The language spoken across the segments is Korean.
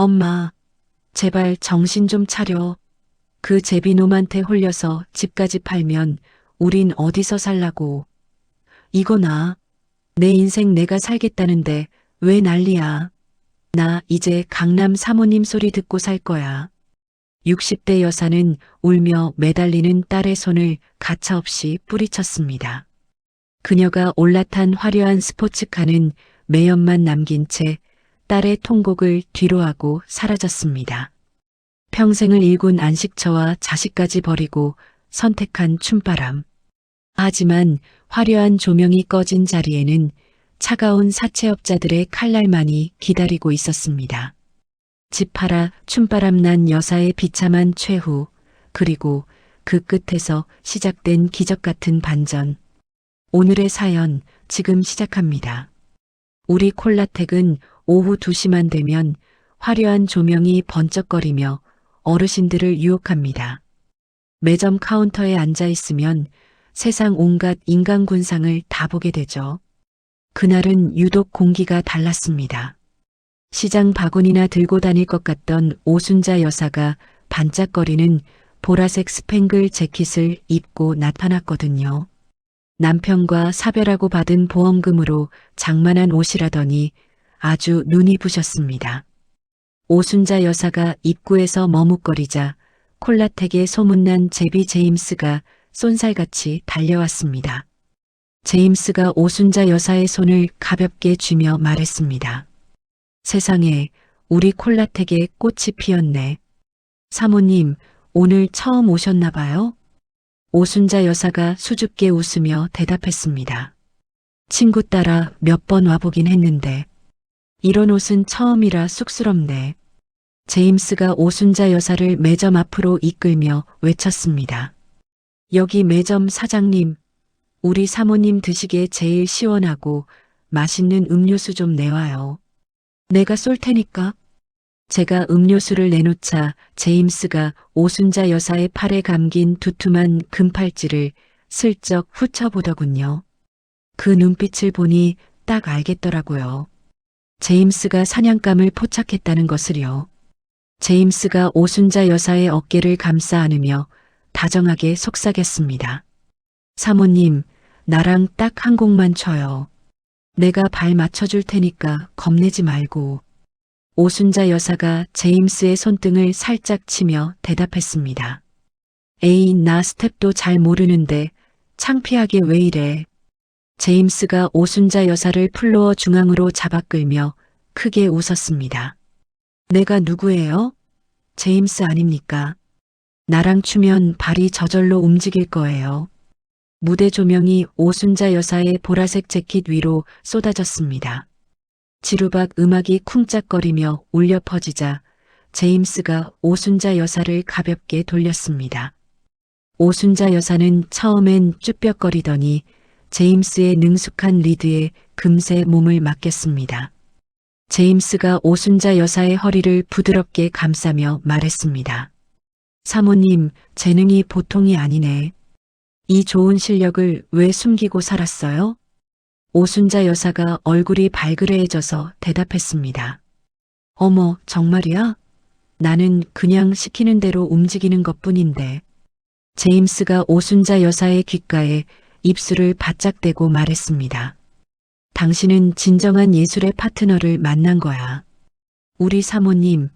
엄마, 제발 정신 좀 차려. 그 제비놈한테 홀려서 집까지 팔면 우린 어디서 살라고. 이거 내 인생 내가 살겠다는데 왜 난리야. 나 이제 강남 사모님 소리 듣고 살 거야. 60대 여사는 울며 매달리는 딸의 손을 가차없이 뿌리쳤습니다. 그녀가 올라탄 화려한 스포츠카는 매연만 남긴 채 딸의 통곡을 뒤로하고 사라졌습니다. 평생을 일군 안식처와 자식까지 버리고 선택한 춤바람. 하지만 화려한 조명이 꺼진 자리에는 차가운 사채업자들의 칼날만이 기다리고 있었습니다. 집 팔아 춤바람 난 여사의 비참한 최후, 그리고 그 끝에서 시작된 기적 같은 반전. 오늘의 사연 지금 시작합니다. 우리 콜라텍은 오후 2시만 되면 화려한 조명이 번쩍거리며 어르신들을 유혹합니다. 매점 카운터에 앉아 있으면 세상 온갖 인간군상을 다 보게 되죠. 그날은 유독 공기가 달랐습니다. 시장 바구니나 들고 다닐 것 같던 오순자 여사가 반짝거리는 보라색 스팽글 재킷을 입고 나타났거든요. 남편과 사별하고 받은 보험금으로 장만한 옷이라더니 아주 눈이 부셨습니다. 오순자 여사가 입구에서 머뭇거리자 콜라텍에 소문난 제비 제임스가 쏜살같이 달려왔습니다. 제임스가 오순자 여사의 손을 가볍게 쥐며 말했습니다. 세상에, 우리 콜라텍에 꽃이 피었네. 사모님, 오늘 처음 오셨나 봐요? 오순자 여사가 수줍게 웃으며 대답했습니다. 친구 따라 몇 번 와보긴 했는데 이런 옷은 처음이라 쑥스럽네. 제임스가 오순자 여사를 매점 앞으로 이끌며 외쳤습니다. 여기 매점 사장님, 우리 사모님 드시기에 제일 시원하고 맛있는 음료수 좀 내와요. 내가 쏠 테니까. 제가 음료수를 내놓자 제임스가 오순자 여사의 팔에 감긴 두툼한 금팔찌를 슬쩍 훑어보더군요. 그 눈빛을 보니 딱 알겠더라고요. 제임스가 사냥감을 포착했다는 것을요. 제임스가 오순자 여사의 어깨를 감싸 안으며 다정하게 속삭였습니다. 사모님, 나랑 딱 한 곡만 쳐요. 내가 발 맞춰줄 테니까 겁내지 말고. 오순자 여사가 제임스의 손등을 살짝 치며 대답했습니다. 에이, 나 스텝도 잘 모르는데 창피하게 왜 이래. 제임스가 오순자 여사를 플로어 중앙으로 잡아 끌며 크게 웃었습니다. 내가 누구예요? 제임스 아닙니까? 나랑 추면 발이 저절로 움직일 거예요. 무대 조명이 오순자 여사의 보라색 재킷 위로 쏟아졌습니다. 지루박 음악이 쿵짝거리며 울려 퍼지자 제임스가 오순자 여사를 가볍게 돌렸습니다. 오순자 여사는 처음엔 쭈뼛거리더니 제임스의 능숙한 리드에 금세 몸을 맡겼습니다. 제임스가 오순자 여사의 허리를 부드럽게 감싸며 말했습니다. 사모님, 재능이 보통이 아니네. 이 좋은 실력을 왜 숨기고 살았어요? 오순자 여사가 얼굴이 발그레해져서 대답했습니다. 어머, 정말이야? 나는 그냥 시키는 대로 움직이는 것뿐인데. 제임스가 오순자 여사의 귓가에 입술을 바짝 대고 말했습니다. 당신은 진정한 예술의 파트너를 만난 거야. 우리 사모님,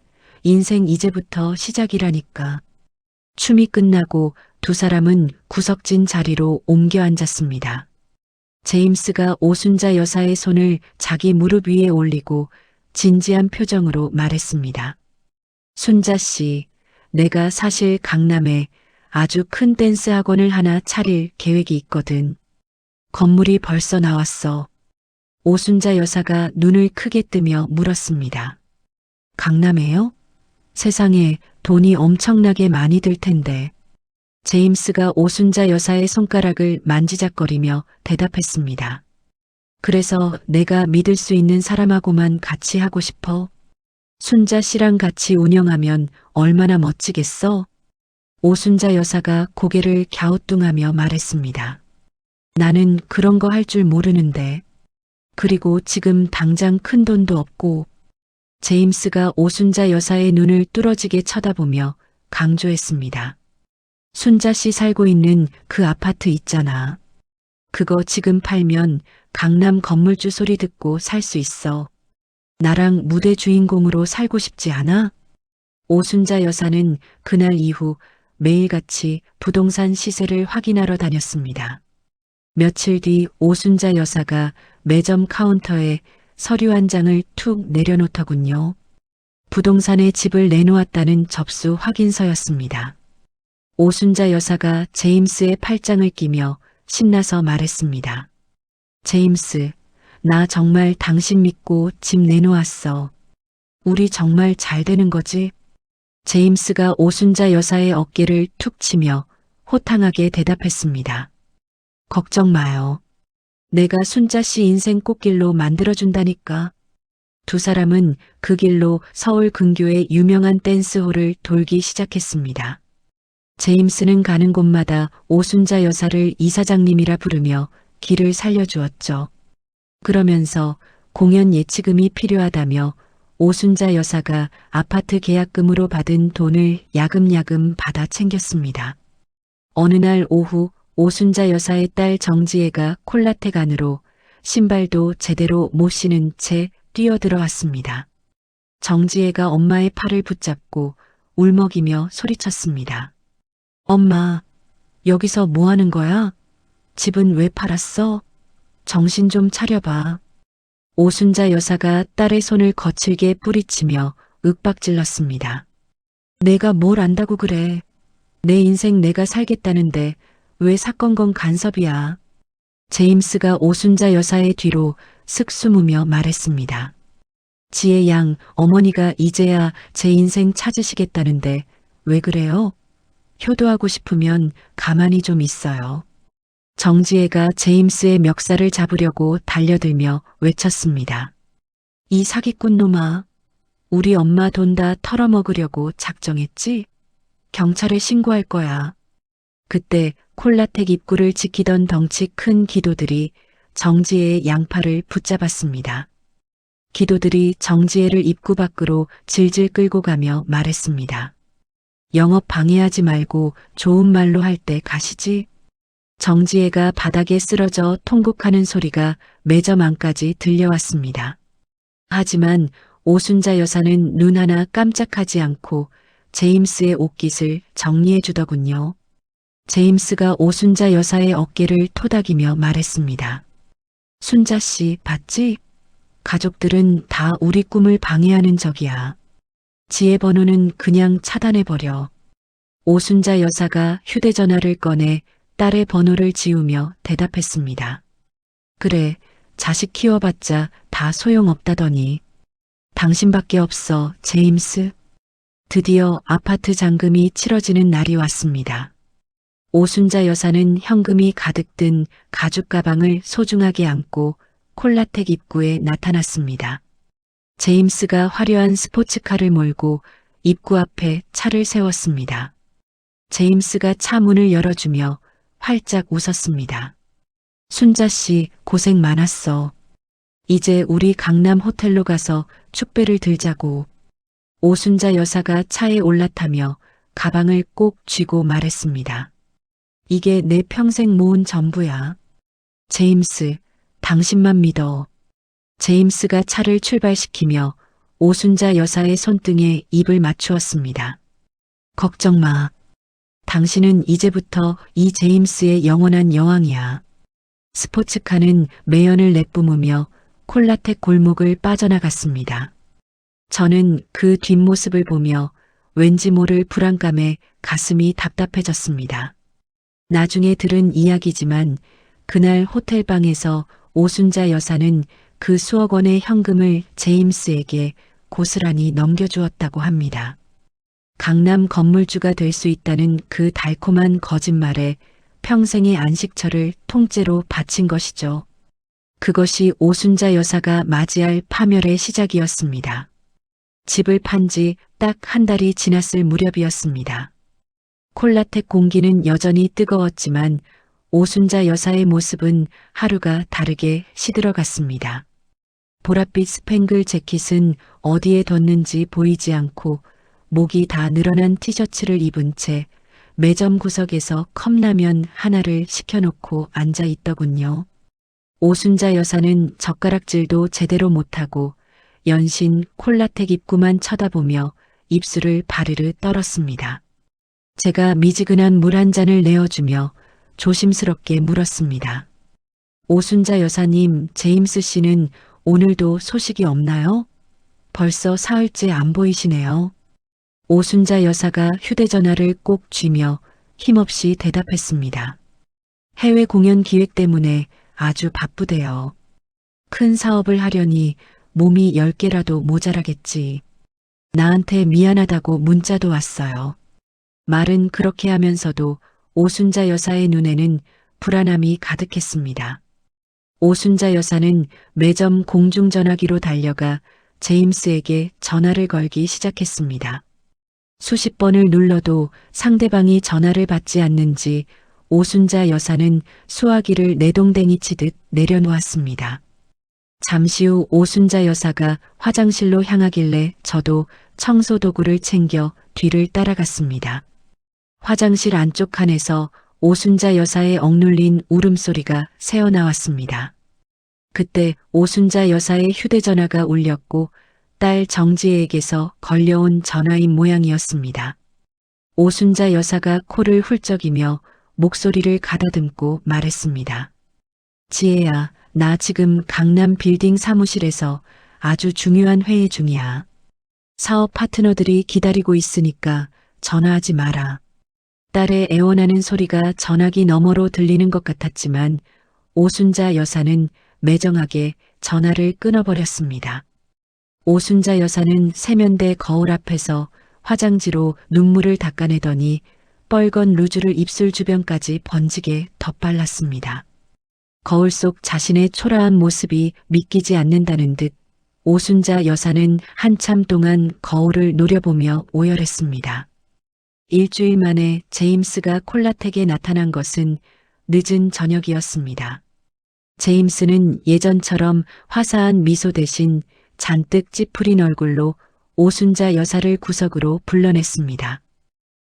인생 이제부터 시작이라니까. 춤이 끝나고 두 사람은 구석진 자리로 옮겨 앉았습니다. 제임스가 오순자 여사의 손을 자기 무릎 위에 올리고 진지한 표정으로 말했습니다. 순자 씨, 내가 사실 강남에 아주 큰 댄스 학원을 하나 차릴 계획이 있거든. 건물이 벌써 나왔어. 오순자 여사가 눈을 크게 뜨며 물었습니다. 강남에요? 세상에 돈이 엄청나게 많이 들 텐데. 제임스가 오순자 여사의 손가락을 만지작거리며 대답했습니다. 그래서 내가 믿을 수 있는 사람하고만 같이 하고 싶어. 순자 씨랑 같이 운영하면 얼마나 멋지겠어? 오순자 여사가 고개를 갸우뚱하며 말했습니다. 나는 그런 거 할 줄 모르는데. 그리고 지금 당장 큰 돈도 없고. 제임스가 오순자 여사의 눈을 뚫어지게 쳐다보며 강조했습니다. 순자 씨 살고 있는 그 아파트 있잖아. 그거 지금 팔면 강남 건물주 소리 듣고 살 수 있어. 나랑 무대 주인공으로 살고 싶지 않아? 오순자 여사는 그날 이후 매일같이 부동산 시세를 확인하러 다녔습니다. 며칠 뒤 오순자 여사가 매점 카운터에 서류 한 장을 툭 내려놓더군요. 부동산에 집을 내놓았다는 접수 확인서였습니다. 오순자 여사가 제임스의 팔짱을 끼며 신나서 말했습니다. 제임스, 나 정말 당신 믿고 집 내놓았어. 우리 정말 잘 되는 거지? 제임스가 오순자 여사의 어깨를 툭 치며 호탕하게 대답했습니다. 걱정 마요. 내가 순자 씨 인생 꽃길로 만들어준다니까. 두 사람은 그 길로 서울 근교의 유명한 댄스홀을 돌기 시작했습니다. 제임스는 가는 곳마다 오순자 여사를 이사장님이라 부르며 길을 살려주었죠. 그러면서 공연 예치금이 필요하다며 오순자 여사가 아파트 계약금으로 받은 돈을 야금야금 받아 챙겼습니다. 어느 날 오후 오순자 여사의 딸 정지혜가 콜라텍 안으로 신발도 제대로 못 신은 채 뛰어들어왔습니다. 정지혜가 엄마의 팔을 붙잡고 울먹이며 소리쳤습니다. 엄마, 여기서 뭐 하는 거야? 집은 왜 팔았어? 정신 좀 차려봐. 오순자 여사가 딸의 손을 거칠게 뿌리치며 윽박질렀습니다. 내가 뭘 안다고 그래. 내 인생 내가 살겠다는데 왜 사건건 간섭이야. 제임스가 오순자 여사의 뒤로 슥 숨으며 말했습니다. 지혜 양, 어머니가 이제야 제 인생 찾으시겠다는데 왜 그래요? 효도하고 싶으면 가만히 좀 있어요. 정지혜가 제임스의 멱살을 잡으려고 달려들며 외쳤습니다. 이 사기꾼 놈아, 우리 엄마 돈 다 털어먹으려고 작정했지? 경찰에 신고할 거야. 그때 콜라텍 입구를 지키던 덩치 큰 기도들이 정지혜의 양팔을 붙잡았습니다. 기도들이 정지혜를 입구 밖으로 질질 끌고 가며 말했습니다. 영업 방해하지 말고 좋은 말로 할 때 가시지? 정지혜가 바닥에 쓰러져 통곡하는 소리가 매점 안까지 들려왔습니다. 하지만 오순자 여사는 눈 하나 깜짝하지 않고 제임스의 옷깃을 정리해 주더군요. 제임스가 오순자 여사의 어깨를 토닥이며 말했습니다. 순자 씨, 봤지? 가족들은 다 우리 꿈을 방해하는 적이야. 지혜 번호는 그냥 차단해버려. 오순자 여사가 휴대전화를 꺼내 딸의 번호를 지우며 대답했습니다. 그래, 자식 키워봤자 다 소용없다더니. 당신밖에 없어, 제임스. 드디어 아파트 잔금이 치러지는 날이 왔습니다. 오순자 여사는 현금이 가득 든 가죽 가방을 소중하게 안고 콜라텍 입구에 나타났습니다. 제임스가 화려한 스포츠카를 몰고 입구 앞에 차를 세웠습니다. 제임스가 차 문을 열어주며 활짝 웃었습니다. 순자 씨, 고생 많았어. 이제 우리 강남 호텔로 가서 축배를 들자고. 오순자 여사가 차에 올라타며 가방을 꼭 쥐고 말했습니다. 이게 내 평생 모은 전부야. 제임스, 당신만 믿어. 제임스가 차를 출발시키며 오순자 여사의 손등에 입을 맞추었습니다. 걱정 마. 당신은 이제부터 이 제임스의 영원한 여왕이야. 스포츠카는 매연을 내뿜으며 콜라텍 골목을 빠져나갔습니다. 저는 그 뒷모습을 보며 왠지 모를 불안감에 가슴이 답답해졌습니다. 나중에 들은 이야기지만 그날 호텔방에서 오순자 여사는 그 수억 원의 현금을 제임스에게 고스란히 넘겨주었다고 합니다. 강남 건물주가 될 수 있다는 그 달콤한 거짓말에 평생의 안식처를 통째로 바친 것이죠. 그것이 오순자 여사가 맞이할 파멸의 시작이었습니다. 집을 판 지 딱 한 달이 지났을 무렵이었습니다. 콜라텍 공기는 여전히 뜨거웠지만 오순자 여사의 모습은 하루가 다르게 시들어갔습니다. 보랏빛 스팽글 재킷은 어디에 뒀는지 보이지 않고 목이 다 늘어난 티셔츠를 입은 채 매점 구석에서 컵라면 하나를 시켜놓고 앉아 있더군요. 오순자 여사는 젓가락질도 제대로 못하고 연신 콜라텍 입구만 쳐다보며 입술을 바르르 떨었습니다. 제가 미지근한 물 한 잔을 내어주며 조심스럽게 물었습니다. 오순자 여사님, 제임스 씨는 오늘도 소식이 없나요? 벌써 사흘째 안 보이시네요. 오순자 여사가 휴대전화를 꼭 쥐며 힘없이 대답했습니다. 해외 공연 기획 때문에 아주 바쁘대요. 큰 사업을 하려니 몸이 10개라도 모자라겠지. 나한테 미안하다고 문자도 왔어요. 말은 그렇게 하면서도 오순자 여사의 눈에는 불안함이 가득했습니다. 오순자 여사는 매점 공중전화기로 달려가 제임스에게 전화를 걸기 시작했습니다. 수십 번을 눌러도 상대방이 전화를 받지 않는지 오순자 여사는 수화기를 내동댕이 치듯 내려놓았습니다. 잠시 후 오순자 여사가 화장실로 향하길래 저도 청소도구를 챙겨 뒤를 따라갔습니다. 화장실 안쪽 칸에서 오순자 여사의 억눌린 울음소리가 새어나왔습니다. 그때 오순자 여사의 휴대전화가 울렸고 딸 정지혜에게서 걸려온 전화인 모양이었습니다. 오순자 여사가 코를 훌쩍이며 목소리를 가다듬고 말했습니다. 지혜야, 나 지금 강남 빌딩 사무실에서 아주 중요한 회의 중이야. 사업 파트너들이 기다리고 있으니까 전화하지 마라. 딸의 애원하는 소리가 전화기 너머로 들리는 것 같았지만 오순자 여사는 매정하게 전화를 끊어버렸습니다. 오순자 여사는 세면대 거울 앞에서 화장지로 눈물을 닦아내더니 뻘건 루즈를 입술 주변까지 번지게 덧발랐습니다. 거울 속 자신의 초라한 모습이 믿기지 않는다는 듯 오순자 여사는 한참 동안 거울을 노려보며 오열했습니다. 일주일 만에 제임스가 콜라텍에 나타난 것은 늦은 저녁이었습니다. 제임스는 예전처럼 화사한 미소 대신 잔뜩 찌푸린 얼굴로 오순자 여사를 구석으로 불러냈습니다.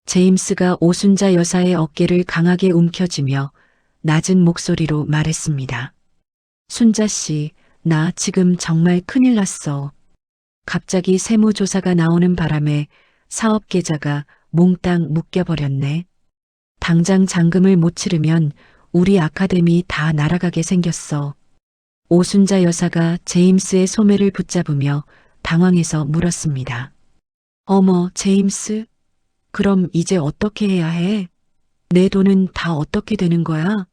제임스가 오순자 여사의 어깨를 강하게 움켜쥐며 낮은 목소리로 말했습니다. 순자 씨, 나 지금 정말 큰일 났어. 갑자기 세무조사가 나오는 바람에 사업 계좌가 몽땅 묶여버렸네. 당장 잔금을 못 치르면 우리 아카데미 다 날아가게 생겼어. 오순자 여사가 제임스의 소매를 붙잡으며 당황해서 물었습니다. 어머, 제임스? 그럼 이제 어떻게 해야 해? 내 돈은 다 어떻게 되는 거야?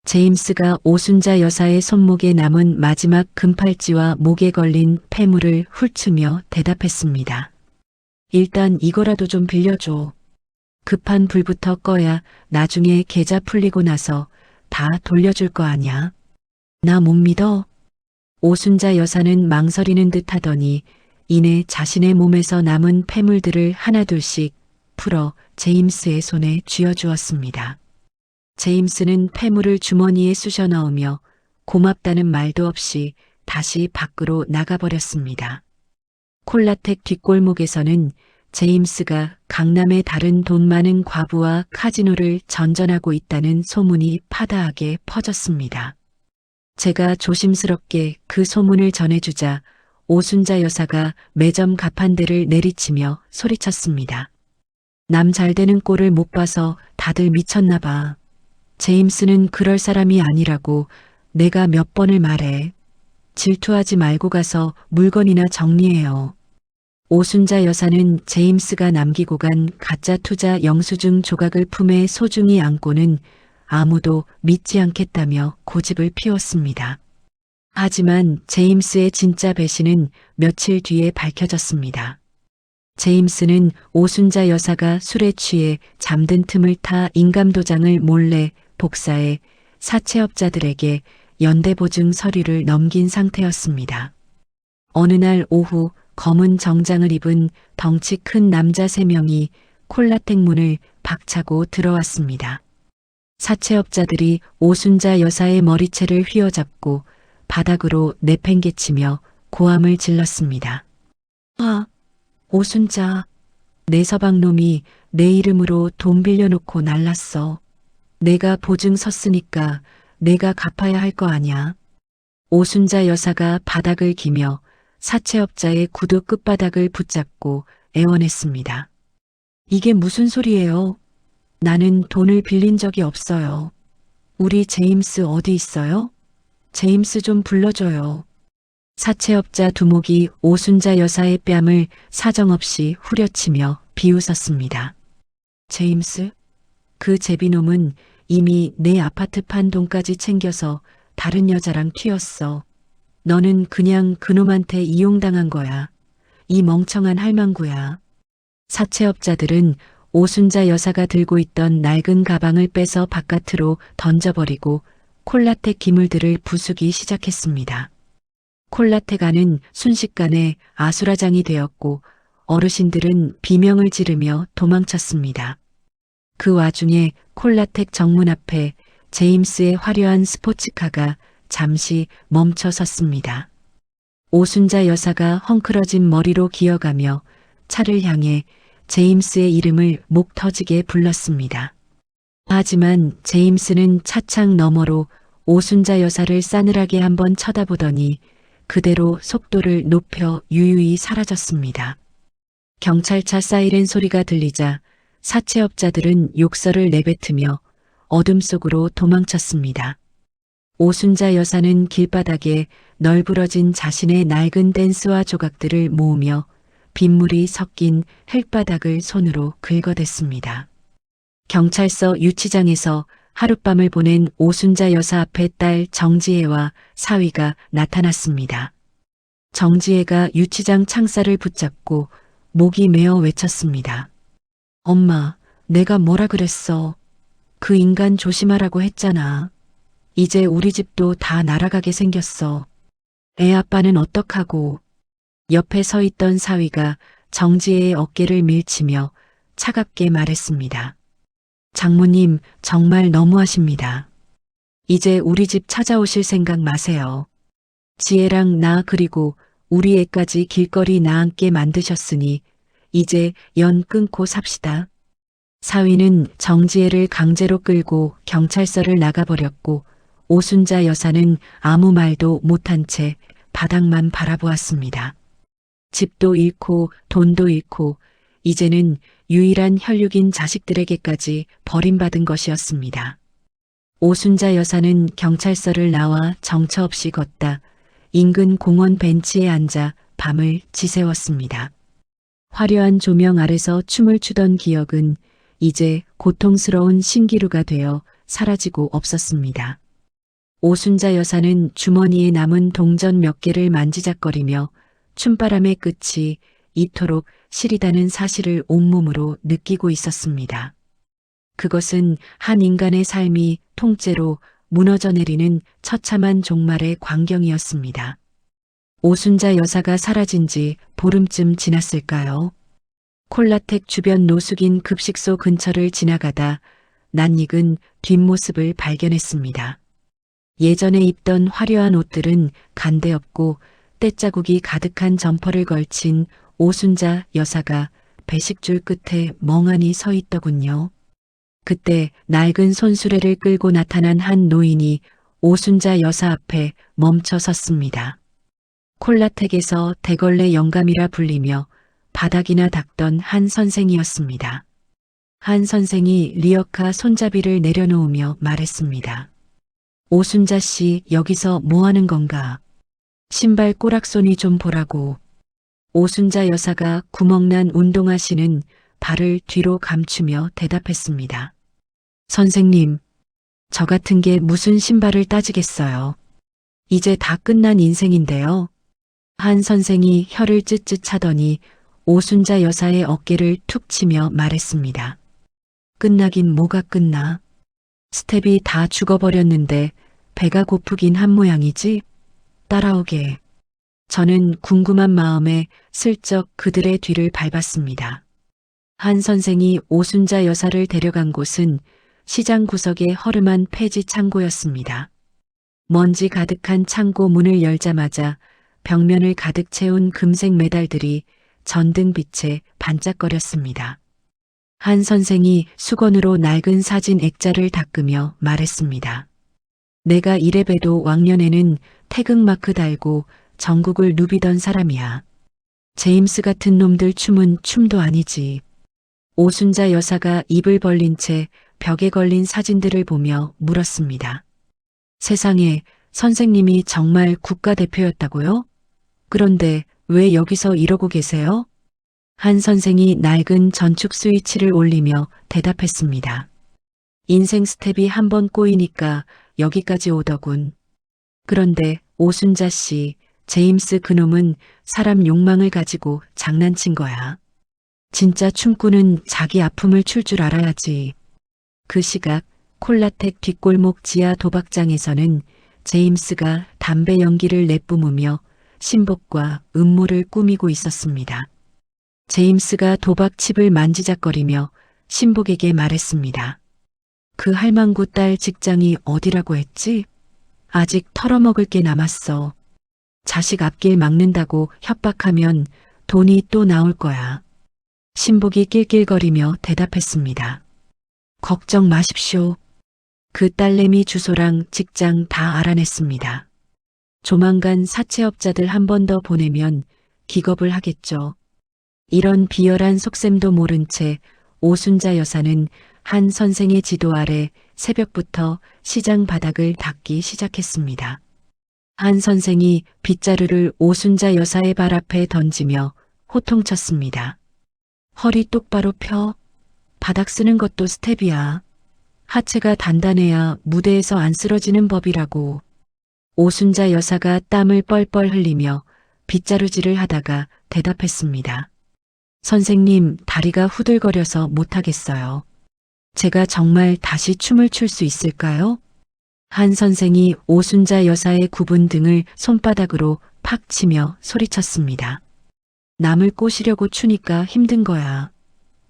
제임스가 오순자 여사의 손목에 남은 마지막 금팔찌와 목에 걸린 폐물을 훑으며 대답했습니다. 일단 이거라도 좀 빌려줘. 급한 불부터 꺼야 나중에 계좌 풀리고 나서 다 돌려줄 거 아냐. 나 못 믿어? 오순자 여사는 망설이는 듯 하더니 이내 자신의 몸에서 남은 폐물들을 하나둘씩 풀어 제임스의 손에 쥐어주었습니다. 제임스는 폐물을 주머니에 쑤셔 넣으며 고맙다는 말도 없이 다시 밖으로 나가버렸습니다. 콜라텍 뒷골목에서는 제임스가 강남의 다른 돈 많은 과부와 카지노를 전전하고 있다는 소문이 파다하게 퍼졌습니다. 제가 조심스럽게 그 소문을 전해주자 오순자 여사가 매점 가판대를 내리치며 소리쳤습니다. 남 잘되는 꼴을 못 봐서 다들 미쳤나 봐. 제임스는 그럴 사람이 아니라고 내가 몇 번을 말해. 질투하지 말고 가서 물건이나 정리해요. 오순자 여사는 제임스가 남기고 간 가짜 투자 영수증 조각을 품에 소중히 안고는 아무도 믿지 않겠다며 고집을 피웠습니다. 하지만 제임스의 진짜 배신은 며칠 뒤에 밝혀졌습니다. 제임스는 오순자 여사가 술에 취해 잠든 틈을 타 인감도장을 몰래 복사해 사채업자들에게 연대보증 서류를 넘긴 상태였습니다. 어느 날 오후 검은 정장을 입은 덩치 큰 남자 3명이 콜라텍 문을 박차고 들어왔습니다. 사채업자들이 오순자 여사의 머리채를 휘어잡고 바닥으로 내팽개치며 고함을 질렀습니다. 아, 오순자. 내 서방놈이 내 이름으로 돈 빌려놓고 날랐어. 내가 보증 섰으니까 내가 갚아야 할 거 아냐. 오순자 여사가 바닥을 기며 사채업자의 구두 끝바닥을 붙잡고 애원했습니다. 이게 무슨 소리예요? 나는 돈을 빌린 적이 없어요. 우리 제임스 어디 있어요? 제임스 좀 불러줘요. 사채업자 두목이 오순자 여사의 뺨을 사정없이 후려치며 비웃었습니다. 제임스? 그 제비놈은 이미 내 아파트 판 돈까지 챙겨서 다른 여자랑 튀었어. 너는 그냥 그놈한테 이용당한 거야. 이 멍청한 할망구야. 사채업자들은 오순자 여사가 들고 있던 낡은 가방을 빼서 바깥으로 던져버리고 콜라텍 기물들을 부수기 시작했습니다. 콜라텍 안은 순식간에 아수라장이 되었고 어르신들은 비명을 지르며 도망쳤습니다. 그 와중에 콜라텍 정문 앞에 제임스의 화려한 스포츠카가 잠시 멈춰 섰습니다. 오순자 여사가 헝클어진 머리로 기어가며 차를 향해 제임스의 이름을 목 터지게 불렀습니다. 하지만 제임스는 차창 너머로 오순자 여사를 싸늘하게 한번 쳐다보더니 그대로 속도를 높여 유유히 사라졌습니다. 경찰차 사이렌 소리가 들리자 사채업자들은 욕설을 내뱉으며 어둠 속으로 도망쳤습니다. 오순자 여사는 길바닥에 널브러진 자신의 낡은 댄스화 조각들을 모으며 빗물이 섞인 흙바닥을 손으로 긁어댔습니다. 경찰서 유치장에서 하룻밤을 보낸 오순자 여사 앞에 딸 정지혜와 사위가 나타났습니다. 정지혜가 유치장 창살을 붙잡고 목이 메어 외쳤습니다. 엄마, 내가 뭐라 그랬어. 그 인간 조심하라고 했잖아. 이제 우리 집도 다 날아가게 생겼어. 애 아빠는 어떡하고. 옆에 서 있던 사위가 정지혜의 어깨를 밀치며 차갑게 말했습니다. 장모님, 정말 너무하십니다. 이제 우리 집 찾아오실 생각 마세요. 지혜랑 나 그리고 우리 애까지 길거리 나앉게 만드셨으니 이제 연 끊고 삽시다. 사위는 정지혜를 강제로 끌고 경찰서를 나가버렸고 오순자 여사는 아무 말도 못한 채 바닥만 바라보았습니다. 집도 잃고 돈도 잃고 이제는 유일한 혈육인 자식들에게까지 버림받은 것이었습니다. 오순자 여사는 경찰서를 나와 정처 없이 걷다 인근 공원 벤치에 앉아 밤을 지새웠습니다. 화려한 조명 아래서 춤을 추던 기억은 이제 고통스러운 신기루가 되어 사라지고 없었습니다. 오순자 여사는 주머니에 남은 동전 몇 개를 만지작거리며 춤바람의 끝이 이토록 시리다는 사실을 온몸으로 느끼고 있었습니다. 그것은 한 인간의 삶이 통째로 무너져 내리는 처참한 종말의 광경이었습니다. 오순자 여사가 사라진 지 보름쯤 지났을까요? 콜라텍 주변 노숙인 급식소 근처를 지나가다 낯익은 뒷모습을 발견했습니다. 예전에 입던 화려한 옷들은 간데없고 떼자국이 가득한 점퍼를 걸친 오순자 여사가 배식줄 끝에 멍하니 서 있더군요. 그때 낡은 손수레를 끌고 나타난 한 노인이 오순자 여사 앞에 멈춰 섰습니다. 콜라텍에서 대걸레 영감이라 불리며 바닥이나 닦던 한 선생이었습니다. 한 선생이 리어카 손잡이를 내려놓으며 말했습니다. 오순자 씨, 여기서 뭐 하는 건가? 신발 꼬락손이 좀 보라고. 오순자 여사가 구멍난 운동화 신은 발을 뒤로 감추며 대답했습니다. 선생님, 저 같은 게 무슨 신발을 따지겠어요. 이제 다 끝난 인생인데요. 한 선생이 혀를 쯧쯧 차더니 오순자 여사의 어깨를 툭 치며 말했습니다. 끝나긴 뭐가 끝나. 스텝이 다 죽어버렸는데 배가 고프긴 한 모양이지? 따라오게. 저는 궁금한 마음에 슬쩍 그들의 뒤를 밟았습니다. 한 선생이 오순자 여사를 데려간 곳은 시장 구석의 허름한 폐지 창고였습니다. 먼지 가득한 창고 문을 열자마자 벽면을 가득 채운 금색 메달들이 전등빛에 반짝거렸습니다. 한 선생이 수건으로 낡은 사진 액자를 닦으며 말했습니다. 내가 이래봬도 왕년에는 태극마크 달고 전국을 누비던 사람이야. 제임스 같은 놈들 춤은 춤도 아니지. 오순자 여사가 입을 벌린 채 벽에 걸린 사진들을 보며 물었습니다. 세상에, 선생님이 정말 국가대표였다고요? 그런데 왜 여기서 이러고 계세요? 한 선생이 낡은 전축 스위치를 올리며 대답했습니다. 인생 스텝이 한 번 꼬이니까 여기까지 오더군. 그런데 오순자 씨, 제임스 그놈은 사람 욕망을 가지고 장난친 거야. 진짜 춤꾼은 자기 아픔을 출 줄 알아야지. 그 시각 콜라텍 뒷골목 지하 도박장에서는 제임스가 담배 연기를 내뿜으며 신복과 음모를 꾸미고 있었습니다. 제임스가 도박칩을 만지작거리며 신복에게 말했습니다. 그 할망구 딸 직장이 어디라고 했지? 아직 털어먹을 게 남았어. 자식 앞길 막는다고 협박하면 돈이 또 나올 거야. 신복이 낄낄거리며 대답했습니다. 걱정 마십시오. 그 딸내미 주소랑 직장 다 알아냈습니다. 조만간 사채업자들 한 번 더 보내면 기겁을 하겠죠. 이런 비열한 속셈도 모른 채 오순자 여사는 한 선생의 지도 아래 새벽부터 시장 바닥을 닦기 시작했습니다. 한 선생이 빗자루를 오순자 여사의 발 앞에 던지며 호통쳤습니다. 허리 똑바로 펴. 바닥 쓰는 것도 스텝이야. 하체가 단단해야 무대에서 안 쓰러지는 법이라고. 오순자 여사가 땀을 뻘뻘 흘리며 빗자루질을 하다가 대답했습니다. 선생님, 다리가 후들거려서 못하겠어요. 제가 정말 다시 춤을 출 수 있을까요? 한 선생이 오순자 여사의 굽은 등을 손바닥으로 팍 치며 소리쳤습니다. 남을 꼬시려고 추니까 힘든 거야.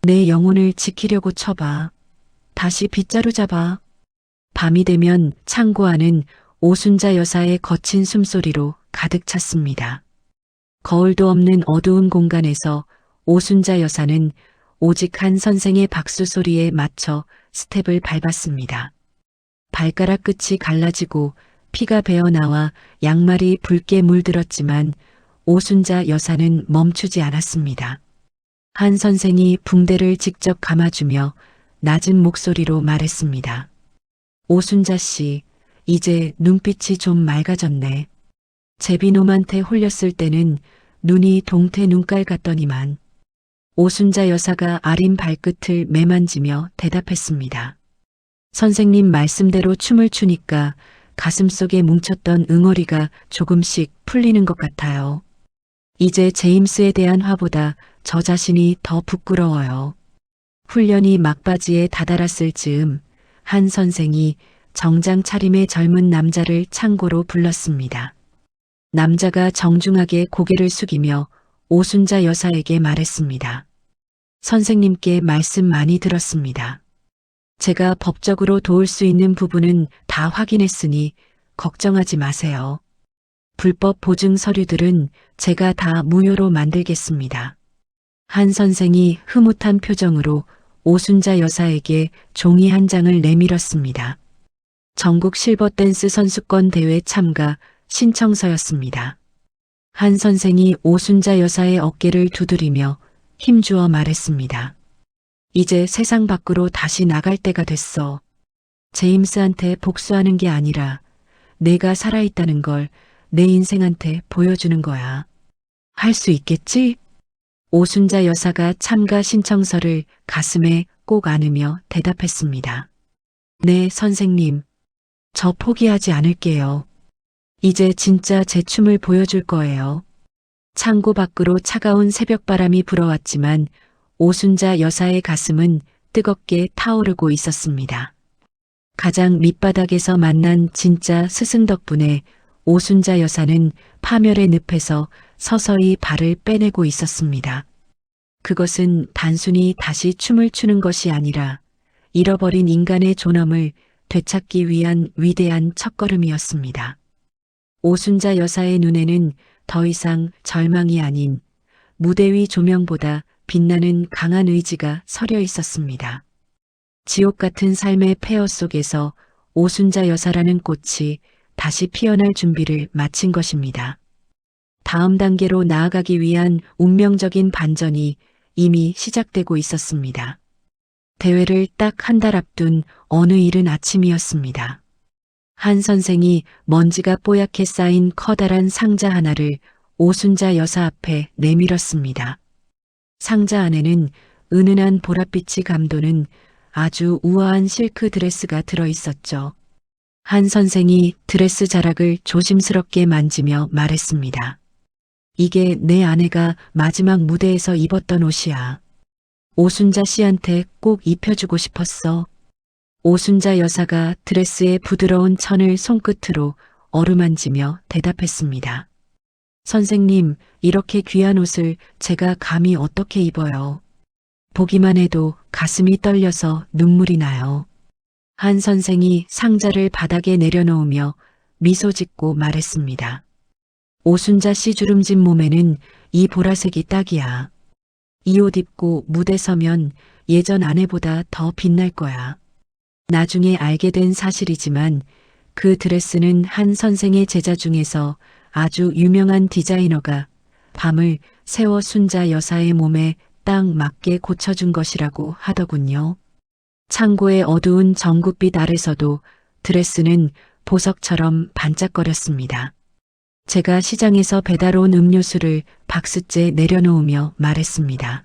내 영혼을 지키려고 쳐봐. 다시 빗자루 잡아. 밤이 되면 창고 안은 오순자 여사의 거친 숨소리로 가득 찼습니다. 거울도 없는 어두운 공간에서 오순자 여사는 오직 한 선생의 박수 소리에 맞춰 스텝을 밟았습니다. 발가락 끝이 갈라지고 피가 배어나와 양말이 붉게 물들었지만 오순자 여사는 멈추지 않았습니다. 한 선생이 붕대를 직접 감아주며 낮은 목소리로 말했습니다. 오순자 씨, 이제 눈빛이 좀 맑아졌네. 제비놈한테 홀렸을 때는 눈이 동태 눈깔 같더니만. 오순자 여사가 아린 발끝을 매만지며 대답했습니다. 선생님 말씀대로 춤을 추니까 가슴속에 뭉쳤던 응어리가 조금씩 풀리는 것 같아요. 이제 제임스에 대한 화보다 저 자신이 더 부끄러워요. 훈련이 막바지에 다다랐을 즈음 한 선생이 정장 차림의 젊은 남자를 창고로 불렀습니다. 남자가 정중하게 고개를 숙이며 오순자 여사에게 말했습니다. 선생님께 말씀 많이 들었습니다. 제가 법적으로 도울 수 있는 부분은 다 확인했으니 걱정하지 마세요. 불법 보증 서류들은 제가 다 무효로 만들겠습니다. 한 선생이 흐뭇한 표정으로 오순자 여사에게 종이 한 장을 내밀었습니다. 전국 실버 댄스 선수권 대회 참가 신청서였습니다. 한 선생이 오순자 여사의 어깨를 두드리며 힘주어 말했습니다. 이제 세상 밖으로 다시 나갈 때가 됐어. 제임스한테 복수하는 게 아니라 내가 살아있다는 걸 내 인생한테 보여주는 거야. 할 수 있겠지? 오순자 여사가 참가 신청서를 가슴에 꼭 안으며 대답했습니다. 네, 선생님. 저 포기하지 않을게요. 이제 진짜 제 춤을 보여줄 거예요. 창고 밖으로 차가운 새벽바람이 불어왔지만 오순자 여사의 가슴은 뜨겁게 타오르고 있었습니다. 가장 밑바닥에서 만난 진짜 스승 덕분에 오순자 여사는 파멸의 늪에서 서서히 발을 빼내고 있었습니다. 그것은 단순히 다시 춤을 추는 것이 아니라 잃어버린 인간의 존엄을 되찾기 위한 위대한 첫걸음이었습니다. 오순자 여사의 눈에는 더 이상 절망이 아닌 무대 위 조명보다 빛나는 강한 의지가 서려 있었습니다. 지옥 같은 삶의 폐허 속에서 오순자 여사라는 꽃이 다시 피어날 준비를 마친 것입니다. 다음 단계로 나아가기 위한 운명적인 반전이 이미 시작되고 있었습니다. 대회를 딱 한 달 앞둔 어느 이른 아침이었습니다. 한 선생이 먼지가 뽀얗게 쌓인 커다란 상자 하나를 오순자 여사 앞에 내밀었습니다. 상자 안에는 은은한 보랏빛이 감도는 아주 우아한 실크 드레스가 들어 있었죠. 한 선생이 드레스 자락을 조심스럽게 만지며 말했습니다. 이게 내 아내가 마지막 무대에서 입었던 옷이야. 오순자 씨한테 꼭 입혀주고 싶었어. 오순자 여사가 드레스의 부드러운 천을 손끝으로 어루만지며 대답했습니다. 선생님, 이렇게 귀한 옷을 제가 감히 어떻게 입어요? 보기만 해도 가슴이 떨려서 눈물이 나요. 한 선생이 상자를 바닥에 내려놓으며 미소 짓고 말했습니다. 오순자 씨 주름진 몸에는 이 보라색이 딱이야. 이 옷 입고 무대 서면 예전 아내보다 더 빛날 거야. 나중에 알게 된 사실이지만 그 드레스는 한 선생의 제자 중에서 아주 유명한 디자이너가 밤을 새워 순자 여사의 몸에 딱 맞게 고쳐준 것이라고 하더군요. 창고의 어두운 전구빛 아래서도 드레스는 보석처럼 반짝거렸습니다. 제가 시장에서 배달 온 음료수를 박스째 내려놓으며 말했습니다.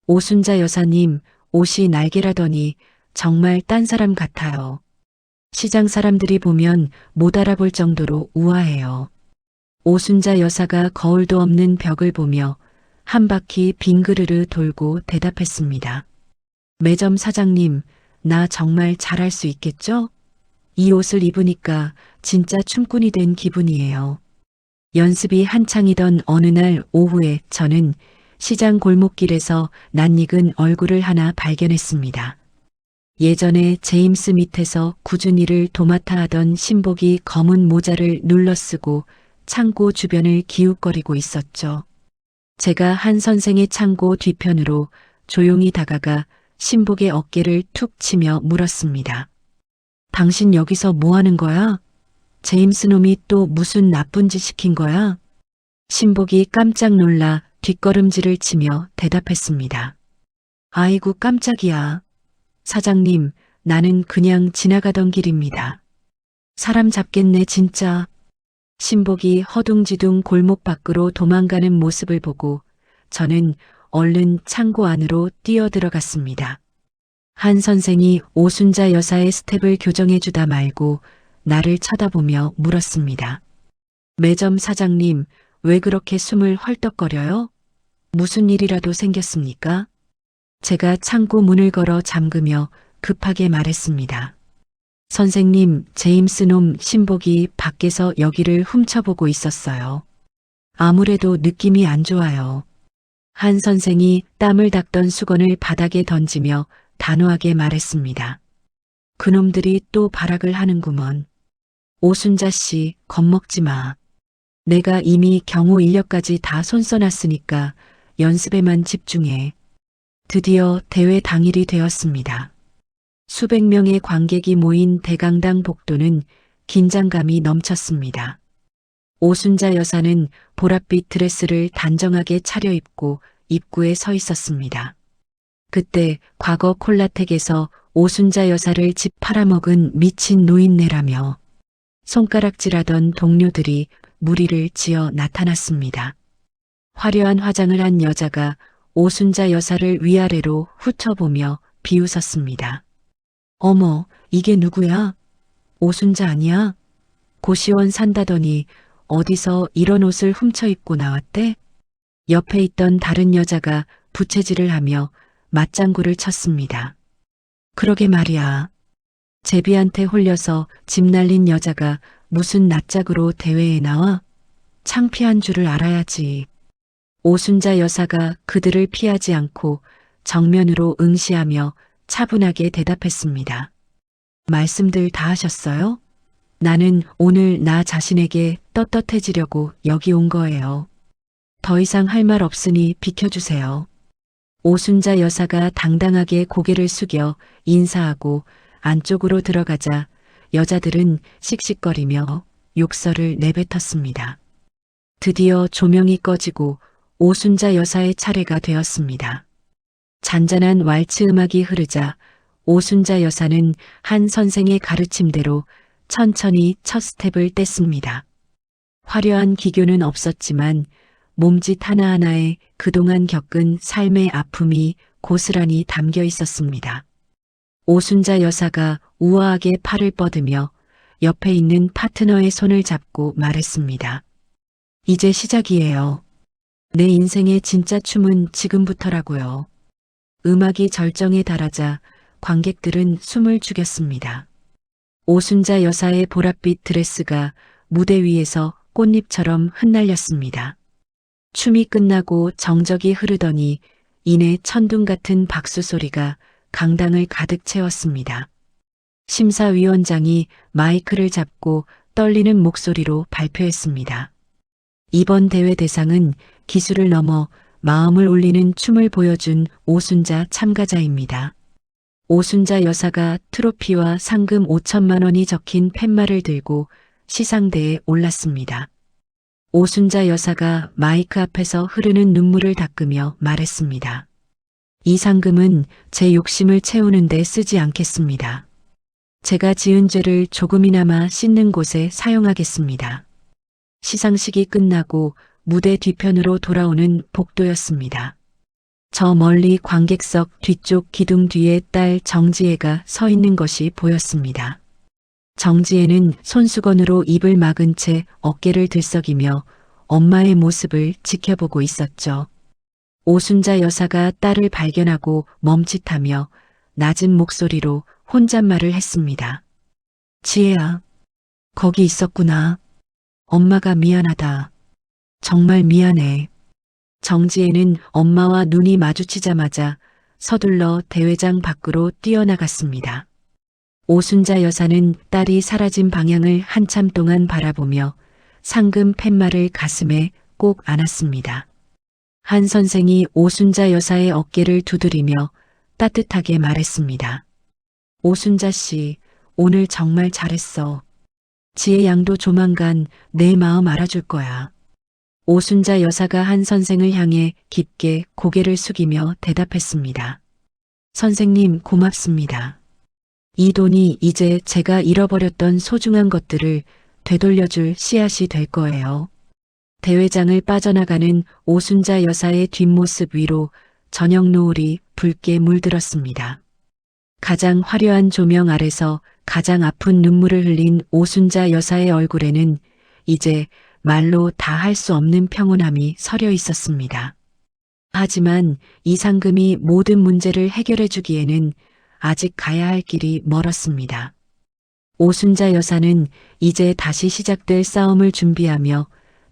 오순자 여사님, 옷이 날개라더니 정말 딴 사람 같아요. 시장 사람들이 보면 못 알아볼 정도로 우아해요. 오순자 여사가 거울도 없는 벽을 보며 한 바퀴 빙그르르 돌고 대답했습니다. 매점 사장님, 나 정말 잘할 수 있겠죠? 이 옷을 입으니까 진짜 춤꾼이 된 기분이에요. 연습이 한창이던 어느 날 오후에 저는 시장 골목길에서 낯익은 얼굴을 하나 발견했습니다. 예전에 제임스 밑에서 꾸준히를 도맡아 하던 신복이 검은 모자를 눌러쓰고 창고 주변을 기웃거리고 있었죠. 제가 한 선생의 창고 뒤편으로 조용히 다가가 신복의 어깨를 툭 치며 물었습니다. 당신 여기서 뭐 하는 거야? 제임스 놈이 또 무슨 나쁜 짓 시킨 거야? 신복이 깜짝 놀라 뒷걸음질을 치며 대답했습니다. 아이고 깜짝이야. 사장님, 나는 그냥 지나가던 길입니다. 사람 잡겠네 진짜. 신복이 허둥지둥 골목 밖으로 도망가는 모습을 보고 저는 얼른 창고 안으로 뛰어들어갔습니다. 한 선생이 오순자 여사의 스텝을 교정해주다 말고 나를 쳐다보며 물었습니다. 매점 사장님, 왜 그렇게 숨을 헐떡거려요? 무슨 일이라도 생겼습니까? 제가 창고 문을 걸어 잠그며 급하게 말했습니다. 선생님, 제임스 놈 신복이 밖에서 여기를 훔쳐보고 있었어요. 아무래도 느낌이 안 좋아요. 한 선생이 땀을 닦던 수건을 바닥에 던지며 단호하게 말했습니다. 그놈들이 또 발악을 하는구먼. 오순자 씨, 겁먹지 마. 내가 이미 경호 인력까지 다 손써놨으니까 연습에만 집중해. 드디어 대회 당일이 되었습니다. 수백 명의 관객이 모인 대강당 복도는 긴장감이 넘쳤습니다. 오순자 여사는 보랏빛 드레스를 단정하게 차려입고 입구에 서 있었습니다. 그때 과거 콜라텍에서 오순자 여사를 집 팔아먹은 미친 노인네라며 손가락질하던 동료들이 무리를 지어 나타났습니다. 화려한 화장을 한 여자가 오순자 여사를 위아래로 훑어보며 비웃었습니다. 어머, 이게 누구야? 오순자 아니야? 고시원 산다더니 어디서 이런 옷을 훔쳐 입고 나왔대? 옆에 있던 다른 여자가 부채질을 하며 맞장구를 쳤습니다. 그러게 말이야. 제비한테 홀려서 집 날린 여자가 무슨 낯짝으로 대회에 나와? 창피한 줄을 알아야지. 오순자 여사가 그들을 피하지 않고 정면으로 응시하며 차분하게 대답했습니다. 말씀들 다 하셨어요? 나는 오늘 나 자신에게 떳떳해지려고 여기 온 거예요. 더 이상 할 말 없으니 비켜주세요. 오순자 여사가 당당하게 고개를 숙여 인사하고 안쪽으로 들어가자 여자들은 씩씩거리며 욕설을 내뱉었습니다. 드디어 조명이 꺼지고 오순자 여사의 차례가 되었습니다. 잔잔한 왈츠 음악이 흐르자 오순자 여사는 한 선생의 가르침대로 천천히 첫 스텝을 뗐습니다. 화려한 기교는 없었지만 몸짓 하나하나에 그동안 겪은 삶의 아픔이 고스란히 담겨 있었습니다. 오순자 여사가 우아하게 팔을 뻗으며 옆에 있는 파트너의 손을 잡고 말했습니다. 이제 시작이에요. 내 인생의 진짜 춤은 지금부터라고요. 음악이 절정에 달하자 관객들은 숨을 죽였습니다. 오순자 여사의 보랏빛 드레스가 무대 위에서 꽃잎처럼 흩날렸습니다. 춤이 끝나고 정적이 흐르더니 이내 천둥 같은 박수 소리가 강당을 가득 채웠습니다. 심사위원장이 마이크를 잡고 떨리는 목소리로 발표했습니다. 이번 대회 대상은 기술을 넘어 마음을 울리는 춤을 보여준 오순자 참가자입니다. 오순자 여사가 트로피와 상금 5천만 원이 적힌 팻말을 들고 시상대에 올랐습니다. 오순자 여사가 마이크 앞에서 흐르는 눈물을 닦으며 말했습니다. 이 상금은 제 욕심을 채우는 데 쓰지 않겠습니다. 제가 지은 죄를 조금이나마 씻는 곳에 사용하겠습니다. 시상식이 끝나고 무대 뒤편으로 돌아오는 복도였습니다. 저 멀리 관객석 뒤쪽 기둥 뒤에 딸 정지혜가 서 있는 것이 보였습니다. 정지혜는 손수건으로 입을 막은 채 어깨를 들썩이며 엄마의 모습을 지켜보고 있었죠. 오순자 여사가 딸을 발견하고 멈칫하며 낮은 목소리로 혼잣말을 했습니다. 지혜야, 거기 있었구나. 엄마가 미안하다. 정말 미안해. 정지혜는 엄마와 눈이 마주치자마자 서둘러 대회장 밖으로 뛰어나갔습니다. 오순자 여사는 딸이 사라진 방향을 한참 동안 바라보며 상금 팻말을 가슴에 꼭 안았습니다. 한 선생이 오순자 여사의 어깨를 두드리며 따뜻하게 말했습니다. 오순자 씨, 오늘 정말 잘했어. 지혜 양도 조만간 내 마음 알아줄 거야. 오순자 여사가 한 선생을 향해 깊게 고개를 숙이며 대답했습니다. 선생님 고맙습니다. 이 돈이 이제 제가 잃어버렸던 소중한 것들을 되돌려줄 씨앗이 될 거예요. 대회장을 빠져나가는 오순자 여사의 뒷모습 위로 저녁 노을이 붉게 물들었습니다. 가장 화려한 조명 아래서 가장 아픈 눈물을 흘린 오순자 여사의 얼굴에는 이제 말로 다 할 수 없는 평온함이 서려 있었습니다. 하지만 이 상금이 모든 문제를 해결해 주기에는 아직 가야 할 길이 멀었습니다. 오순자 여사는 이제 다시 시작될 싸움을 준비하며